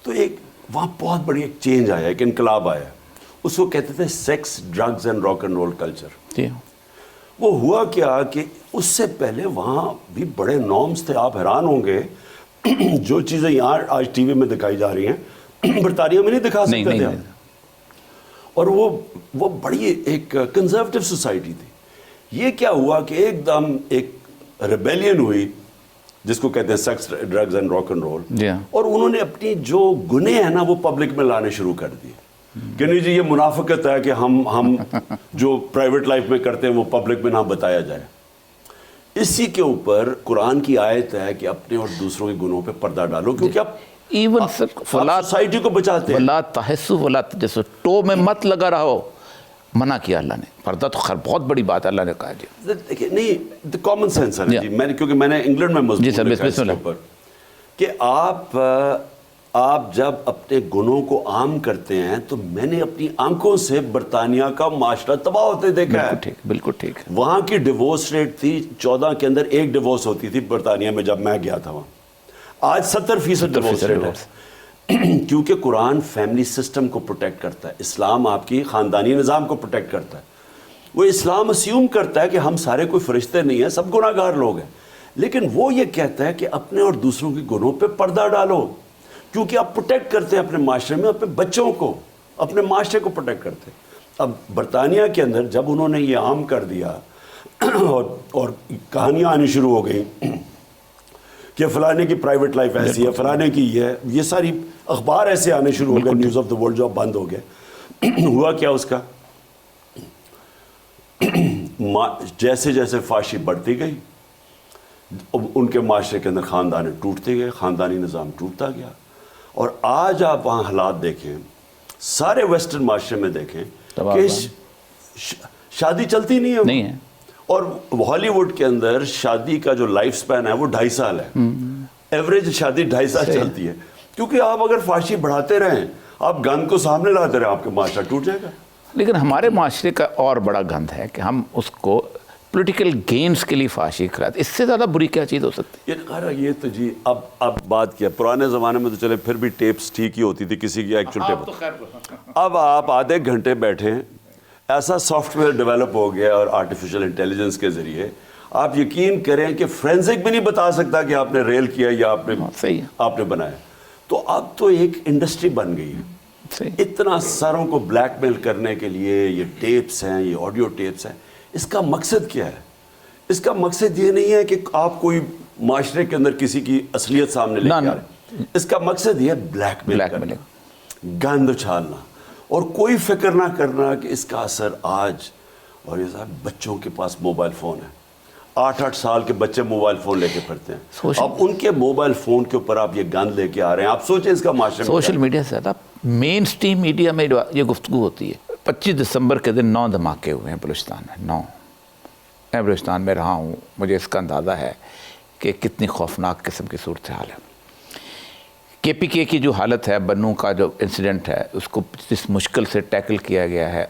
Speaker 2: تو ایک وہاں بہت بڑی ایک چینج آیا، ایک انقلاب آیا. اس کو کہتے تھے sex, drugs and rock and roll culture. وہ ہوا کیا کہ اس سے پہلے وہاں بھی بڑے نارمز تھے. آپ حیران ہوں گے جو چیزیں یہاں آج ٹی وی میں دکھائی جا رہی ہیں برطانیہ میں نہیں دکھا سکتے تھے. اور وہ بڑی ایک کنزرویٹو سوسائٹی تھی. یہ کیا ہوا کہ ایک دم ایک ریبیلین ہوئی جس کو کہتے ہیں sex, drugs and rock and roll, اور انہوں نے اپنی جو گناہ ہیں نا وہ پبلک میں لانے شروع کر دیے کہ نہیں جی یہ منافقت ہے کہ ہم جو پرائیویٹ لائف میں کرتے ہیں وہ پبلک میں نہ بتایا جائے. اسی کے اوپر قرآن کی آیت ہے کہ اپنے اور دوسروں کے گناہوں پہ پردہ ڈالو، کیونکہ آپ
Speaker 1: ایون
Speaker 2: سوسائٹی کو بچاتے ہیں.
Speaker 1: ولا تحسوا ولا تجسسوا، ٹو میں مت لگا رہو، منع کیا اللہ نے. پردہ تو خیر بہت بڑی بات اللہ نے کہا. جی
Speaker 2: دیکھیے نہیں کامن سینس ہے جی. میں نے کیونکہ میں نے انگلینڈ میں مضبوط لکھا ہے اس کے اوپر کہ آپ جب اپنے گناہوں کو عام کرتے ہیں تو میں نے اپنی آنکھوں سے برطانیہ کا معاشرہ تباہ ہوتے دیکھا ہے.
Speaker 1: بالکل ٹھیک.
Speaker 2: وہاں کی ڈیورس ریٹ تھی 14 کے اندر ایک ڈیورس ہوتی تھی برطانیہ میں جب میں گیا تھا وہاں. آج 70% ڈیورس ریٹ ہے کیونکہ قرآن فیملی سسٹم کو پروٹیکٹ کرتا ہے. اسلام آپ کی خاندانی نظام کو پروٹیکٹ کرتا ہے. وہ اسلام اسیوم کرتا ہے کہ ہم سارے کوئی فرشتے نہیں ہیں، سب گناہ گار لوگ ہیں، لیکن وہ یہ کہتا ہے کہ اپنے اور دوسروں کے گناہوں پہ پردہ ڈالو، کیونکہ آپ پروٹیکٹ کرتے ہیں اپنے معاشرے میں، اپنے بچوں کو، اپنے معاشرے کو پروٹیکٹ کرتے ہیں. اب برطانیہ کے اندر جب انہوں نے یہ عام کر دیا اور کہانیاں آنی شروع ہو گئیں کہ فلانے کی پرائیویٹ لائف ایسی ہے، فلانے کی یہ ساری اخبار ایسے آنے شروع ہو گئے، نیوز آف دا ورلڈ جو اب بند ہو گئے. ہوا کیا اس کا، جیسے جیسے فحاشی بڑھتی گئی ان کے معاشرے کے اندر خاندان ٹوٹتے گئے، خاندانی نظام ٹوٹتا گیا. اور آج آپ وہاں حالات دیکھیں، سارے ویسٹرن معاشرے میں دیکھیں کہ شادی چلتی نہیں ہے. اور ہالی ووڈ کے اندر شادی کا جو لائف سپین ہے وہ 2.5 سال ہے. ایوریج شادی 2.5 سال چلتی ہے. کیونکہ آپ اگر فحاشی بڑھاتے رہیں، آپ گند کو سامنے لاتے رہیں، آپ کا معاشرہ ٹوٹ جائے گا.
Speaker 1: لیکن ہمارے معاشرے کا اور بڑا گند ہے کہ ہم اس کو پولیٹیکل گینز کے لیے فحاشی کراتے. اس سے زیادہ بری کیا چیز ہو سکتی ہے؟
Speaker 2: یہ تو جی اب بات کیا، پرانے زمانے میں تو چلے پھر بھی ٹیپس ٹھیک ہی ہوتی تھی کسی کی ایکچوئل ٹیپ. اب آپ آدھے گھنٹے بیٹھیں، ایسا سافٹ ویئر ڈیولپ ہو گیا اور آرٹیفیشل انٹیلیجنس کے ذریعے آپ یقین کریں کہ فرینزک بھی نہیں بتا سکتا کہ آپ نے ریل کیا یا آپ نے بنایا. تو اب تو ایک انڈسٹری بن گئی ہے. اتنا سروں کو بلیک میل کرنے کے لیے یہ ٹیپس ہیں، یہ آڈیو ٹیپس ہیں. اس کا مقصد کیا ہے؟ اس کا مقصد یہ نہیں ہے کہ آپ کوئی معاشرے کے اندر کسی کی اصلیت سامنے لے کے آ رہے ہیں. اس کا مقصد یہ ہے بلیک میل کرنا، گند اچھالنا، اور کوئی فکر نہ کرنا کہ اس کا اثر آج. اور یہ صاحب بچوں کے پاس موبائل فون ہے، 8 سال کے بچے موبائل فون لے کے پھرتے ہیں. اب ان کے موبائل فون کے اوپر آپ یہ گند لے کے آ رہے ہیں. آپ سوچیں اس کا معاشرے میں
Speaker 1: سوشل میڈیا سے زیادہ مین سٹریم میڈیا میں یہ گفتگو ہوتی ہے. 25 دسمبر کے دن 9 دھماکے ہوئے ہیں بلوچستان میں. 9. میں بلوچستان میں رہا ہوں، مجھے اس کا اندازہ ہے کہ کتنی خوفناک قسم کی صورتحال ہے. کے پی کے کی جو حالت ہے، بنوں کا جو انسیڈنٹ ہے، اس کو جس مشکل سے ٹیکل کیا گیا ہے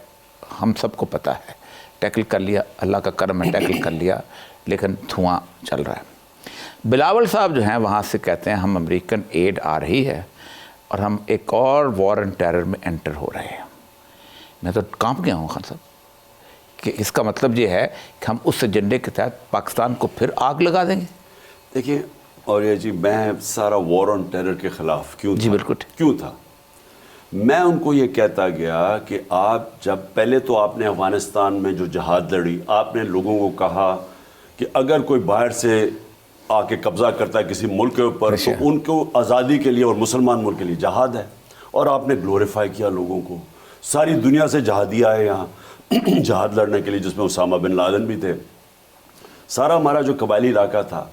Speaker 1: ہم سب کو پتہ ہے. ٹیکل کر لیا، اللہ کا کرم ہے، ٹیکل کر لیا، لیکن دھواں چل رہا ہے. بلاول صاحب جو ہیں وہاں سے کہتے ہیں ہم امریکن ایڈ آ رہی ہے اور ہم ایک اور وار اینڈ ٹیرر میں انٹر ہو رہے ہیں. میں تو کانپ گیا ہوں خان صاحب کہ اس کا مطلب یہ ہے کہ ہم اس ایجنڈے کے تحت پاکستان کو پھر آگ لگا دیں گے.
Speaker 2: دیکھیے اور یہ جی میں سارا وار آن ٹیرر کے خلاف کیوں تھا؟ میں ان کو یہ کہتا گیا کہ آپ جب پہلے تو آپ نے افغانستان میں جو جہاد لڑی، آپ نے لوگوں کو کہا کہ اگر کوئی باہر سے آ کے قبضہ کرتا ہے کسی ملک کے اوپر تو ان کو آزادی کے لیے اور مسلمان ملک کے لیے جہاد ہے. اور آپ نے گلوریفائی کیا لوگوں کو. ساری دنیا سے جہادی آئے یہاں جہاد لڑنے کے لیے، جس میں اسامہ بن لادن بھی تھے. سارا ہمارا جو قبائلی علاقہ تھا،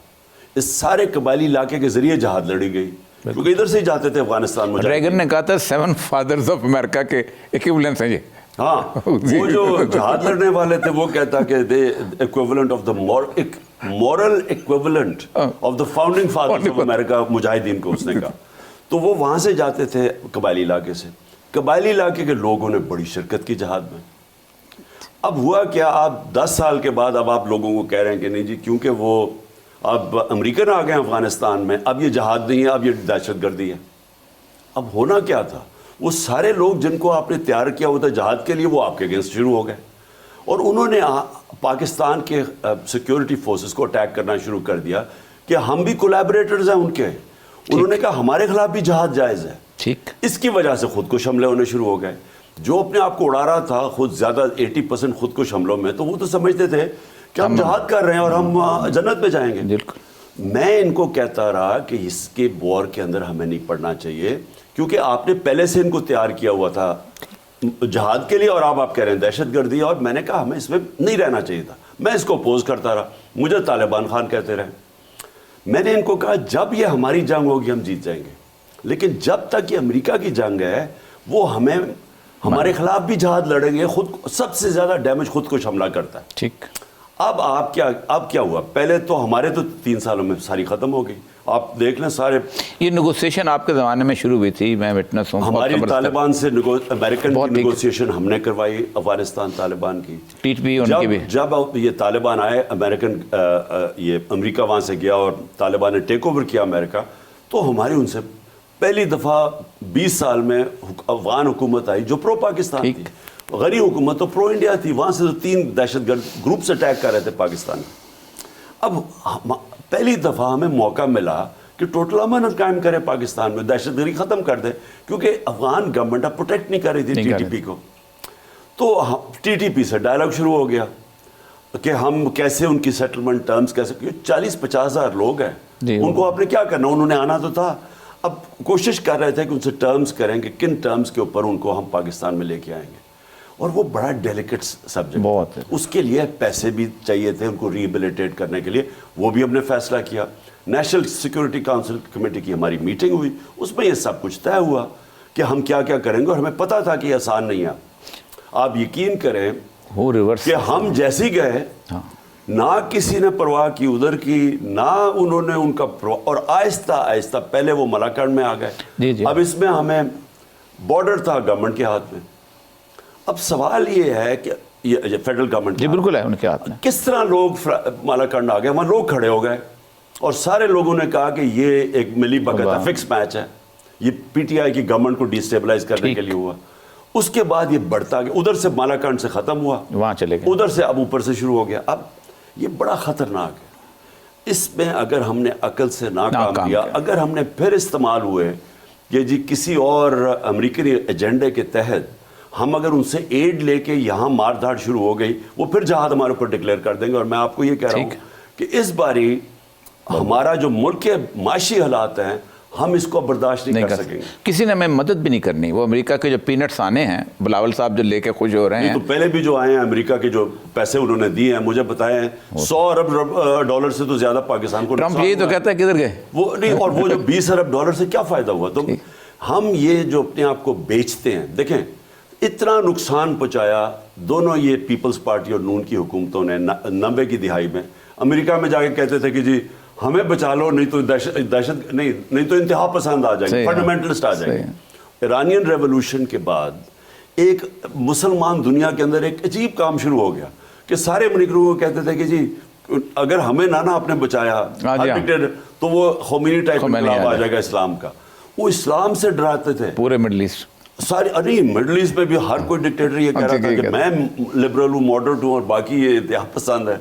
Speaker 2: اس سارے قبائلی علاقے کے ذریعے جہاد لڑی گئی، کیونکہ ادھر سے ہی جاتے تھے افغانستان میں.
Speaker 1: ریگن نے کہا تھا 7 فادرز آف امریکہ کے ایکویولنٹس ہیں یہ.
Speaker 2: ہاں، وہ جو جہاد لڑنے والے تھے وہ کہتا کہ the equivalent of the moral equivalent of the founding fathers of America, مجاہدین کو اس نے کہا. تو وہ وہاں سے جاتے تھے قبائلی علاقے سے. قبائلی علاقے کے لوگوں نے بڑی شرکت کی جہاد میں. اب ہوا کیا، آپ 10 سال کے بعد اب آپ لوگوں کو کہہ رہے ہیں کہ نہیں جی کیونکہ وہ اب امریکن آ گئے ہیں افغانستان میں، اب یہ جہاد نہیں ہے، اب یہ دہشت گردی ہے. اب ہونا کیا تھا، وہ سارے لوگ جن کو آپ نے تیار کیا ہوا تھا جہاد کے لیے، وہ آپ کے اگینسٹ شروع ہو گئے اور انہوں نے پاکستان کے سیکیورٹی فورسز کو اٹیک کرنا شروع کر دیا کہ ہم بھی کولیبریٹرز ہیں ان کے. انہوں نے کہا ہمارے خلاف بھی جہاد جائز ہے.
Speaker 1: ٹھیک،
Speaker 2: اس کی وجہ سے خود کش حملے ہونے شروع ہو گئے. جو اپنے آپ کو اڑا رہا تھا خود زیادہ 80% خود کش حملوں میں، تو وہ تو سمجھتے تھے کہ ہم جہاد کر رہے ہیں اور ہم جنت پہ جائیں گے.
Speaker 1: بالکل.
Speaker 2: میں ان کو کہتا رہا کہ اس کے وار کے اندر ہمیں نہیں پڑنا چاہیے، کیونکہ آپ نے پہلے سے ان کو تیار کیا ہوا تھا جہاد کے لیے، اور آپ کہہ رہے ہیں دہشت گردی. اور میں نے کہا ہمیں اس میں نہیں رہنا چاہیے تھا. میں اس کو اپوز کرتا رہا، مجھے طالبان خان کہتے رہے. میں نے ان کو کہا جب یہ ہماری جنگ ہوگی ہم جیت جائیں گے، لیکن جب تک یہ امریکہ کی جنگ ہے وہ ہمیں ہمارے خلاف بھی جہاد لڑیں گے. خود سب سے زیادہ ڈیمیج خود کش حملہ کرتا ہے.
Speaker 1: ٹھیک.
Speaker 2: اب کیا ہوا، پہلے تو ہمارے تو 3 سالوں میں ساری ختم ہو گئی. آپ دیکھ لیں سارے
Speaker 1: یہ نیگوسیشن آپ کے زمانے میں شروع ہوئی تھی، میں وٹنس ہوں.
Speaker 2: ہماری طالبان سے امریکن کی نیگوسیشن ہم نے کروائی، افغانستان طالبان کی. جب یہ طالبان آئے، یہ امریکہ وہاں سے گیا اور طالبان نے ٹیک اوور کیا امریکہ، تو ہماری ان سے پہلی دفعہ 20 سال میں افغان حکومت آئی جو پرو پاکستان تھی. غری حکومت تو پرو انڈیا تھی. وہاں سے تو 3 دہشت گرد گروپ سے اٹیک کر رہے تھے پاکستان. اب پہلی دفعہ ہمیں موقع ملا کہ ٹوٹل امن قائم کرے پاکستان میں، دہشت گردی ختم کر دے، کیونکہ افغان گورنمنٹ اب پروٹیکٹ نہیں کر رہی تھی ٹی ٹی پی کو. تو ٹی ٹی پی سے ڈائلاگ شروع ہو گیا کہ ہم کیسے ان کی سیٹلمنٹ ٹرمز کیسے، 40-50 ہزار لوگ ہیں ان کو آپ نے کیا کرنا، انہوں نے آنا تو تھا. اب کوشش کر رہے تھے کہ ان سے ٹرمز کریں کہ کن ٹرمز کے اوپر ان کو ہم پاکستان میں لے کے آئیں گے. اور وہ بڑا ڈیلیکیٹ سبجیکٹ بہت ہے، اس کے لیے پیسے بھی چاہیے تھے ان کو ریہیبلیٹیٹ کرنے کے لیے. وہ بھی ہم نے فیصلہ کیا. نیشنل سیکورٹی کاؤنسل کمیٹی کی ہماری میٹنگ ہوئی، اس میں یہ سب کچھ طے ہوا کہ ہم کیا کیا کریں گے. اور ہمیں پتہ تھا کہ یہ آسان نہیں ہے. آپ یقین کریں کہ ہم جیسے گئے نہ کسی نے پرواہ کی ادھر کی، نہ انہوں نے ان کا اور آہستہ آہستہ پہلے وہ ملاکنڈ میں آ گئے. اب اس میں ہمیں بارڈر تھا گورنمنٹ کے ہاتھ میں. اب سوال یہ ہے کہ یہ فیڈرل گورنمنٹ
Speaker 1: جی بالکل ہے ان کے ہاتھ میں.
Speaker 2: کس طرح لوگ مالاکنڈ آ گئے, وہاں لوگ کھڑے ہو گئے اور سارے لوگوں نے کہا کہ یہ ایک ملی بھگت ہے, فکس میچ ہے, یہ پی ٹی آئی کی گورنمنٹ کو ڈیسٹیبلائز کرنے کے لیے ہوا. اس کے بعد یہ بڑھتا گیا, ادھر سے مالاکنڈ سے ختم ہوا,
Speaker 1: وہاں چلے گئے,
Speaker 2: ادھر سے اب اوپر سے شروع ہو گیا. اب یہ بڑا خطرناک ہے. اس میں اگر ہم نے عقل سے ناکام کیا, اگر ہم نے پھر استعمال ہوئے کہ جی کسی اور امریکی ایجنڈے کے تحت ہم اگر ان سے ایڈ لے کے یہاں مار دھاڑ شروع ہو گئی, وہ پھر جہاد ہمارے اوپر ڈکلیئر کر دیں گے. اور میں آپ کو یہ کہہ رہا ہوں کہ اس باری ہمارا جو ملک کے معاشی حالات ہیں ہم اس کو برداشت نہیں کر سکیں گے.
Speaker 1: کسی نے ہمیں مدد بھی نہیں کرنی. وہ امریکہ کے جو پینٹس آنے ہیں بلاول صاحب جو لے کے خوش ہو رہے ہیں,
Speaker 2: تو پہلے بھی جو آئے ہیں امریکہ کے جو پیسے انہوں نے دیے ہیں, مجھے بتائے ہیں 100 ارب ڈالر سے تو زیادہ پاکستان کو
Speaker 1: ٹرمپ یہی تو کہتا ہے کدھر گئے
Speaker 2: وہ نہیں. اور وہ جو 20 ارب ڈالر سے کیا فائدہ ہوا. تو ہم یہ جو اپنے آپ کو بیچتے ہیں, دیکھیں اتنا نقصان پہنچایا دونوں یہ پیپلز پارٹی اور نون کی حکومتوں نے 90 کی دہائی میں. امریکہ میں جا کے کہتے تھے کہ جی ہمیں بچا لو, نہیں تو دہشت نہیں تو انتہا پسند آ جائیں گے, فنڈامنٹلسٹ آ جائیں گے. ایرانین ریولوشن کے بعد ایک مسلمان دنیا کے اندر ایک عجیب کام شروع ہو گیا کہ سارے امریکیوں کو کہتے تھے کہ جی اگر ہمیں نانا آپ نے بچایا تو وہ خمینی ٹائپ انقلاب آ جائے گا اسلام کا. وہ اسلام سے ڈراتے تھے
Speaker 1: پورے مڈل ایسٹ
Speaker 2: سارے. ارے مڈل ایسٹ میں بھی ہر کوئی ڈکٹیٹر یہ کہہ رہا تھا کہ میں لبرل ہوں, ماڈریٹ ہوں, اور باقی یہ انتہا پسند ہے.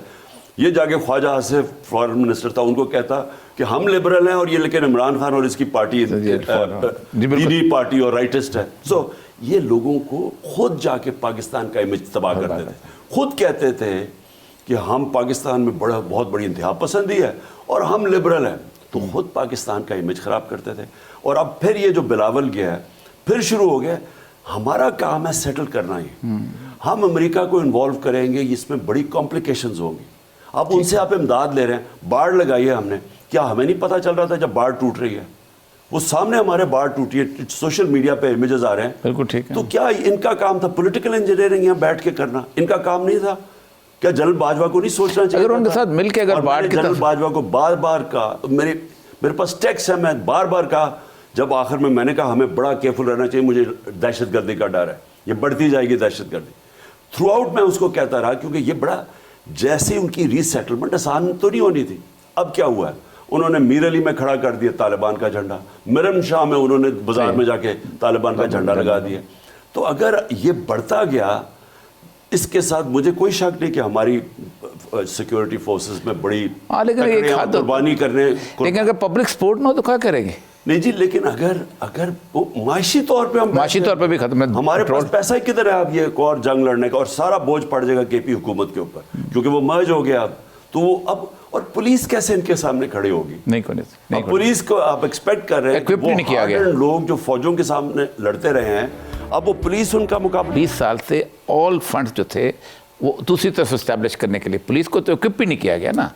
Speaker 2: یہ جا کے خواجہ آصف فارن منسٹر تھا, ان کو کہتا کہ ہم لبرل ہیں اور یہ لیکن عمران خان اور اس کی پارٹی پی ڈی پارٹی اور رائٹسٹ ہے. سو یہ لوگوں کو خود جا کے پاکستان کا امیج تباہ کرتے تھے. خود کہتے تھے کہ ہم پاکستان میں بہت بڑی انتہا پسندی ہے اور ہم لبرل ہیں, تو خود پاکستان کا امیج خراب کرتے تھے. اور اب پھر یہ جو بلاول گیا ہے پھر شروع ہو گیا. ہمارا کام ہے سیٹل کرنا ہی. ہم امریکہ کو انوالو کریں گے, اس میں بڑی کمپلیکیشنز ہوں گی. اب ان سے آپ امداد لے رہے ہیں, باڑ لگائی ہے ہم نے, کیا ہمیں نہیں پتہ چل رہا تھا جب باڑ ٹوٹ رہی ہے؟ وہ سامنے ہمارے باڑ ٹوٹی ہے, سوشل میڈیا پہ امیجز آ رہے ہیں.
Speaker 1: بالکل ٹھیک ہے.
Speaker 2: تو کیا ان کا کام تھا پولیٹیکل انجینئرنگ یہاں بیٹھ کے کرنا؟ ان کا کام نہیں تھا کیا جنرل باجوہ کو نہیں سوچنا چاہیے؟
Speaker 1: اگر ان کے ساتھ مل کے اگر باڑ کی
Speaker 2: جنرل باجوہ کو بار بار کہا, میرے پاس ٹیکسٹ ہے, میں بار بار کہا, جب آخر میں نے کہا ہمیں بڑا کیئرفل رہنا چاہیے, مجھے دہشت گردی کا ڈر ہے, یہ بڑھتی جائے گی دہشت گردی. تھرو آؤٹ میں اس کو کہتا رہا کیونکہ یہ بڑا جیسے ان کی ری سیٹلمنٹ آسان تو نہیں ہونی تھی. اب کیا ہوا ہے, انہوں نے میر علی میں کھڑا کر دیا طالبان کا جھنڈا, مرم شاہ میں انہوں نے بازار میں جا کے طالبان کا جھنڈا لگا دیا. تو اگر یہ بڑھتا گیا, اس کے ساتھ مجھے کوئی شک نہیں کہ ہماری سیکیورٹی فورسز میں بڑی قربانی کرنے,
Speaker 1: لیکن اگر پبلک سپورٹ نہ ہو تو کیا کریں گے؟
Speaker 2: نہیں جی, لیکن اگر معاشی طور پہ
Speaker 1: معاشی طور پہ بھی ختم ہے,
Speaker 2: ہمارے پاس پیسہ ہی کدھر ہے اب یہ ایک اور جنگ لڑنے کا, اور سارا بوجھ پڑ جائے گا کے پی حکومت کے اوپر کیونکہ وہ مرج ہو گیا. تو وہ اب, اور پولیس کیسے ان کے سامنے کھڑی ہوگی؟
Speaker 1: نہیں,
Speaker 2: پولیس کو آپ ایکسپیکٹ کر رہے ہیں, وہ لوگ جو فوجوں کے سامنے لڑتے رہے ہیں, اب وہ پولیس ان کا مقابلہ
Speaker 1: 20 سال سے آل فنڈز جو تھے وہ دوسری طرف اسٹیبلش کرنے کے لیے پولیس کو تو اکوپ بھی نہیں کیا گیا نا.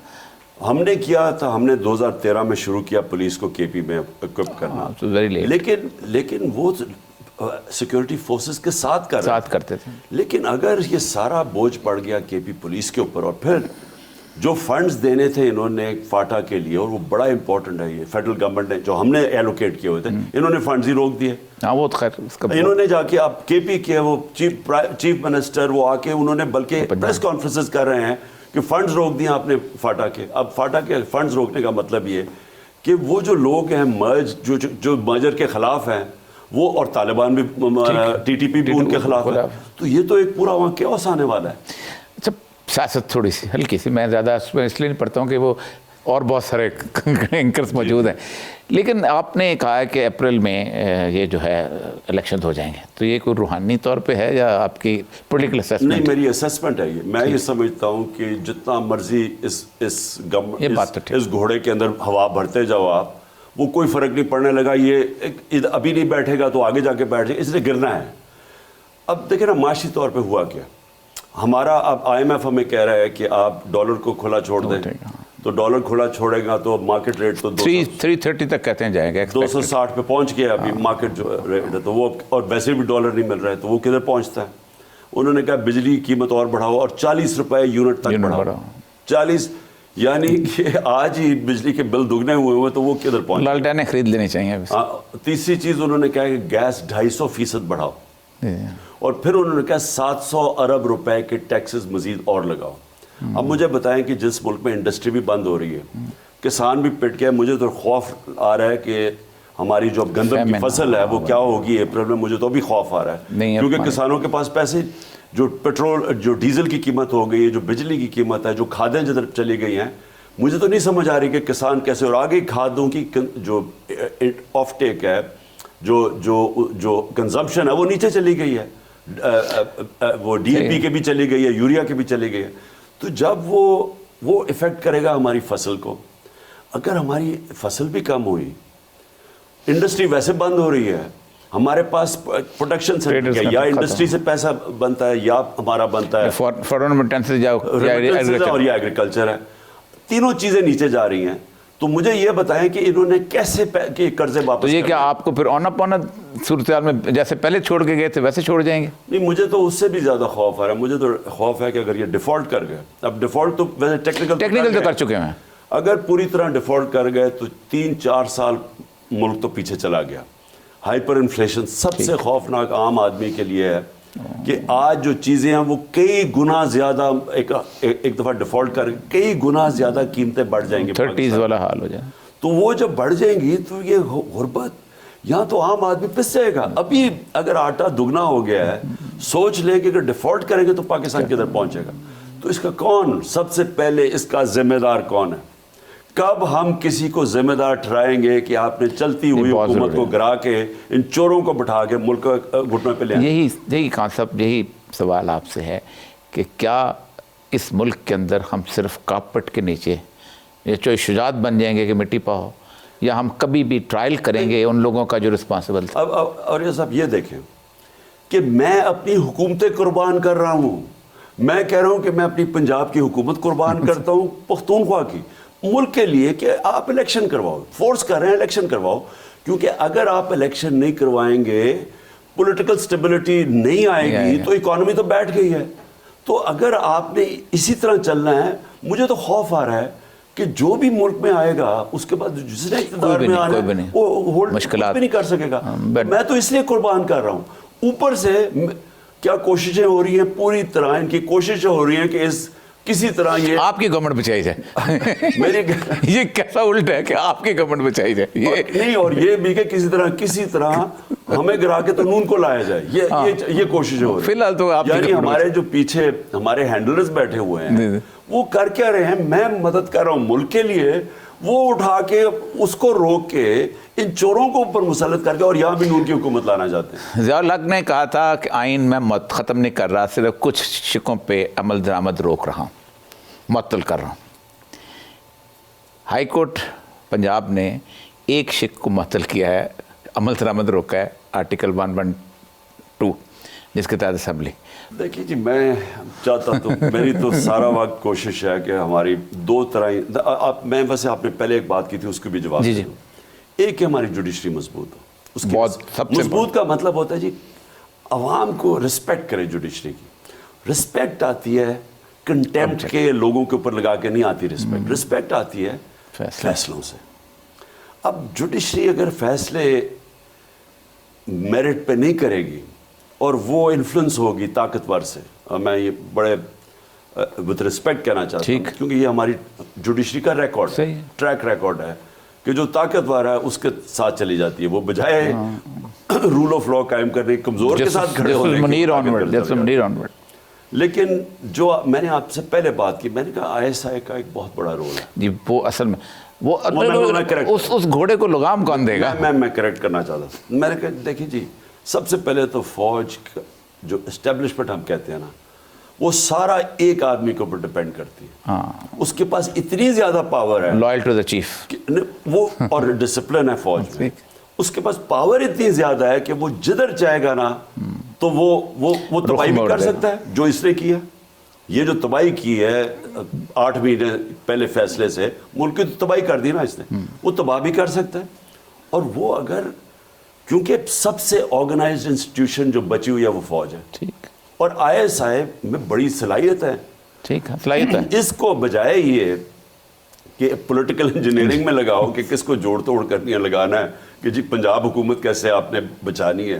Speaker 2: ہم نے کیا تھا, ہم نے 2013 میں شروع کیا پولیس کو کے پی میں اکوپ کرنا, لیکن وہ سیکیورٹی فورسز کے ساتھ
Speaker 1: کرتے تھے.
Speaker 2: لیکن اگر یہ سارا بوجھ پڑ گیا کے پی پولیس کے اوپر, اور پھر جو فنڈز دینے تھے انہوں نے فاٹا کے لیے, اور وہ بڑا امپورٹنٹ ہے, یہ فیڈرل گورنمنٹ نے جو ہم نے ایلوکیٹ کیے ہوئے تھے, انہوں نے فنڈز ہی روک دیے.
Speaker 1: وہ خیر
Speaker 2: انہوں نے جا کے اب کے پی کے وہ چیف منسٹر وہ آ کے انہوں نے بلکہ پریس کانفرنسز کر رہے ہیں کہ فنڈز روک دیا آپ نے فاٹا کے. اب فاٹا کے فنڈز روکنے کا مطلب یہ کہ وہ جو لوگ ہیں مرج جو مرجر کے خلاف ہیں وہ, اور طالبان بھی ٹی ٹی پی بھی ان کے خلاف ہے, تو یہ تو ایک پورا وہاں کیوس آنے والا ہے.
Speaker 1: اچھا, سیاست تھوڑی سی ہلکی سی, میں زیادہ اس لیے نہیں پڑھتا ہوں کہ وہ اور بہت سارے اینکرز موجود ہیں, لیکن آپ نے کہا ہے کہ اپریل میں یہ جو ہے الیکشن ہو جائیں گے, تو یہ کوئی روحانی طور پہ ہے یا آپ کی پولیٹیکل اسیسمنٹ؟
Speaker 2: نہیں, میری اسیسمنٹ ہے یہ. میں یہ سمجھتا ہوں کہ جتنا مرضی اس گھوڑے کے اندر ہوا بھرتے جاؤ آپ, وہ کوئی فرق نہیں پڑنے لگا. یہ ابھی نہیں بیٹھے گا تو آگے جا کے بیٹھ جائے, اس نے گرنا ہے. اب دیکھیں نا معاشی طور پہ ہوا کیا, ہمارا اب آئی ایم ایف ہمیں کہہ رہا ہے کہ آپ ڈالر کو کھلا چھوڑ دیں, تو ڈالر کھلا چھوڑے گا تو مارکیٹ ریٹ تو
Speaker 1: 330 تک کہتے ہیں جائیں گے,
Speaker 2: 260 پہ پہنچ گیا ابھی مارکیٹ جو ریٹ ہے, تو وہ, اور ویسے بھی ڈالر نہیں مل رہا ہے تو وہ کدھر پہنچتا ہے. انہوں نے کہا بجلی کی قیمت اور بڑھاؤ, اور 40 روپے یونٹ تک بڑھاؤ. 40 یعنی کہ آج ہی بجلی کے بل دگنے ہوئے تو وہ کدھر پہنچ.
Speaker 1: لالٹینیں خرید لینی چاہیے.
Speaker 2: تیسری چیز انہوں نے کہا کہ گیس 250% بڑھاؤ. اور پھر انہوں نے کہا 700 ارب روپے کے ٹیکسز مزید اور لگاؤ. اب مجھے بتائیں کہ جس ملک میں انڈسٹری بھی بند ہو رہی ہے, کسان بھی پٹ گیا, مجھے تو خوف آ رہا ہے کہ ہماری جو گندم کی فصل ہے وہ کیا ہوگی اپریل میں, مجھے تو بھی خوف آ رہا ہے, کیونکہ کسانوں کے پاس پیسے, جو پیٹرول, جو ڈیزل کی قیمت ہو گئی ہے, جو بجلی کی قیمت ہے, جو کھادیں جدھر چلی گئی ہیں, مجھے تو نہیں سمجھ آ رہی کہ کسان کیسے, اور آگے کھادوں کی جو آف ٹیک ہے, جو کنزمپشن ہے وہ نیچے چلی گئی ہے, وہ ڈی اے پی کے بھی چلی گئی ہے, یوریا کے بھی چلی گئی ہے. تو جب وہ افیکٹ کرے گا ہماری فصل کو. اگر ہماری فصل بھی کم ہوئی, انڈسٹری ویسے بند ہو رہی ہے, ہمارے پاس پروڈکشن سے یا انڈسٹری سے پیسہ بنتا ہے یا ہمارا بنتا ہے اور یا ایگریکلچر ہے, تینوں چیزیں نیچے جا رہی ہیں. تو مجھے یہ بتائیں کہ انہوں نے کیسے قرضے واپس,
Speaker 1: تو یہ کیا آپ کو پھر اونا پونا صورتحال میں جیسے پہلے چھوڑ کے گئے تھے ویسے چھوڑ جائیں گے؟
Speaker 2: نہیں, مجھے تو اس سے بھی زیادہ خوف آ رہا ہے. مجھے تو خوف ہے کہ اگر یہ ڈیفالٹ کر گئے, اب ڈیفالٹ تو ویسے ٹیکنیکل
Speaker 1: تو کر چکے ہیں,
Speaker 2: اگر پوری طرح ڈیفالٹ کر گئے تو 3-4 سال ملک تو پیچھے چلا گیا. ہائپر انفلیشن سب سے خوفناک عام آدمی کے لیے ہے کہ آج جو چیزیں ہیں وہ کئی گنا زیادہ, ایک دفعہ ڈیفالٹ کر کئی گنا زیادہ قیمتیں بڑھ جائیں گی,
Speaker 1: 30s والا حال ہو جائے.
Speaker 2: تو وہ جب بڑھ جائیں گی تو یہ غربت یہاں تو عام آدمی پس جائے گا. ابھی اگر آٹا دگنا ہو گیا ہے, سوچ لیں کہ اگر ڈیفالٹ کریں گے تو پاکستان کدھر پہنچے گا. تو اس کا کون سب سے پہلے اس کا ذمہ دار کون ہے؟ کب ہم کسی کو ذمہ دار ٹھہرائیں گے کہ آپ نے چلتی ہوئی حکومت کو گرا کے ان چوروں کو بٹھا کے ملک گھٹنے پہ لے آئیں؟
Speaker 1: یہی کانسیپٹ, یہی سوال آپ سے ہے کہ کیا اس ملک کے اندر ہم صرف کارپٹ کے نیچے یا چوئی شجاعت بن جائیں گے کہ مٹی پاؤ, یا ہم کبھی بھی ٹرائل کریں گے ان لوگوں کا جو رسپانسبل تھا؟
Speaker 2: اور یہ سب یہ دیکھیں کہ میں اپنی حکومتیں قربان کر رہا ہوں. میں کہہ رہا ہوں کہ میں اپنی پنجاب کی حکومت قربان کرتا ہوں پختونخوا کی, ملک کے لیے کہ آپ الیکشن کرواؤ, فورس کر رہے ہیں الیکشن کرواؤ, کیونکہ اگر آپ الیکشن نہیں کروائیں گے پولیٹیکل سٹیبلٹی نہیں آئے گی تو اکانومی تو بیٹھ گئی ہے. تو اگر آپ نے اسی طرح چلنا ہے, مجھے تو خوف آ رہا ہے کہ جو بھی ملک میں آئے گا اس کے بعد جس نے اقتدار میں آنا ہے وہ ہولڈ بھی نہیں کر سکے گا. میں تو اس لیے قربان کر رہا ہوں. اوپر سے کیا کوششیں ہو رہی ہیں, پوری طرح ان کی کوششیں ہو رہی ہیں کہ اس کسی طرح یہ
Speaker 1: آپ کی گورنمنٹ بچائی جائے. یہ کیسا الٹ ہے کہ آپ کی گورنمنٹ بچائی جائے,
Speaker 2: نہیں, اور یہ بھی کہ کسی طرح ہمیں گرا کے تو نون کو لایا جائے, یہ کوششیں ہو رہی ہیں.
Speaker 1: فی الحال تو
Speaker 2: یعنی ہمارے جو پیچھے ہمارے ہینڈلرز بیٹھے ہوئے ہیں وہ کر کیا رہے ہیں, میں مدد کر رہا ہوں ملک کے لیے, وہ اٹھا کے اس کو روک کے ان چوروں کو اوپر مسلط کر کے اور یہاں بھی نون کی حکومت لانا چاہتے ہیں.
Speaker 1: ضیاء الحق نے کہا تھا کہ آئین میں ختم نہیں کر رہا, صرف کچھ شکوں پہ عمل درآمد روک رہا ہوں, معطل کر رہا ہوں. ہائی کورٹ پنجاب نے ایک شک کو معطل کیا ہے, عمل درآمد روکا ہے, آرٹیکل 112 جس کے تحت اسمبلی.
Speaker 2: دیکھیے جی, میں چاہتا تو میری تو سارا وقت کوشش ہے کہ ہماری دو طرح, میں ویسے آپ نے پہلے ایک بات کی تھی اس کو بھی جواب دوں. ایک ہے ہماری جوڈیشری مضبوط ہو, اس کی مضبوط کا مطلب ہوتا ہے جی عوام کو رسپیکٹ کرے. جوڈیشری کی رسپیکٹ آتی ہے کنٹیمپٹ کے لوگوں کے اوپر لگا کے نہیں آتی رسپیکٹ آتی ہے فیصلوں سے. اب جوڈیشری اگر فیصلے میرٹ پہ نہیں کرے گی اور وہ انفلوئنس ہوگی طاقتور سے, میں یہ بڑے وتھ رسپیکٹ کہنا چاہتا ہوں کیونکہ یہ ہماری جوڈیشری کا ریکارڈ ٹریک ریکارڈ ہے کہ جو طاقتور ہے اس کے ساتھ چلی جاتی ہے, وہ بجائے رول آف لا قائم کرنے کمزور کے ساتھ کھڑے ہونے. لیکن جو میں نے آپ سے پہلے بات کی, میں نے کہا ISI کا ایک بہت بڑا رول ہے جی.
Speaker 1: وہ اصل میں وہ اس گھوڑے کو لگام کون دے گا؟
Speaker 2: میں کریکٹ کرنا چاہتا ہوں. میں نے کہا دیکھیے جی, سب سے پہلے تو فوج جو اسٹیبلشمنٹ ہم کہتے ہیں نا, وہ سارا ایک آدمی کے اوپر ڈپینڈ کرتی ہے. اس کے پاس اتنی زیادہ پاور ہے,
Speaker 1: لائل ٹو دی چیف,
Speaker 2: وہ اور ڈسپلن ہے فوج میں. اس کے پاس پاور اتنی زیادہ ہے کہ وہ جدھر چاہے گا نا تو وہ تباہی بھی کر سکتا ہے. جو اس نے کیا, یہ جو تباہی کی ہے 8 مہینے پہلے فیصلے سے, ملک کی تو تباہی کر دی نا اس نے, وہ تباہ بھی کر سکتا ہے. اور وہ اگر, کیونکہ سب سے آرگنائزڈ انسٹیٹیوشن جو بچی ہوئی ہے وہ فوج ہے, اور ISI میں بڑی صلاحیت ہے. اس کو بجائے یہ کہ پولیٹیکل انجینئرنگ میں لگاؤ کہ کس کو جوڑ توڑ کرنی ہے, لگانا ہے کہ جی پنجاب حکومت کیسے آپ نے بچانی ہے,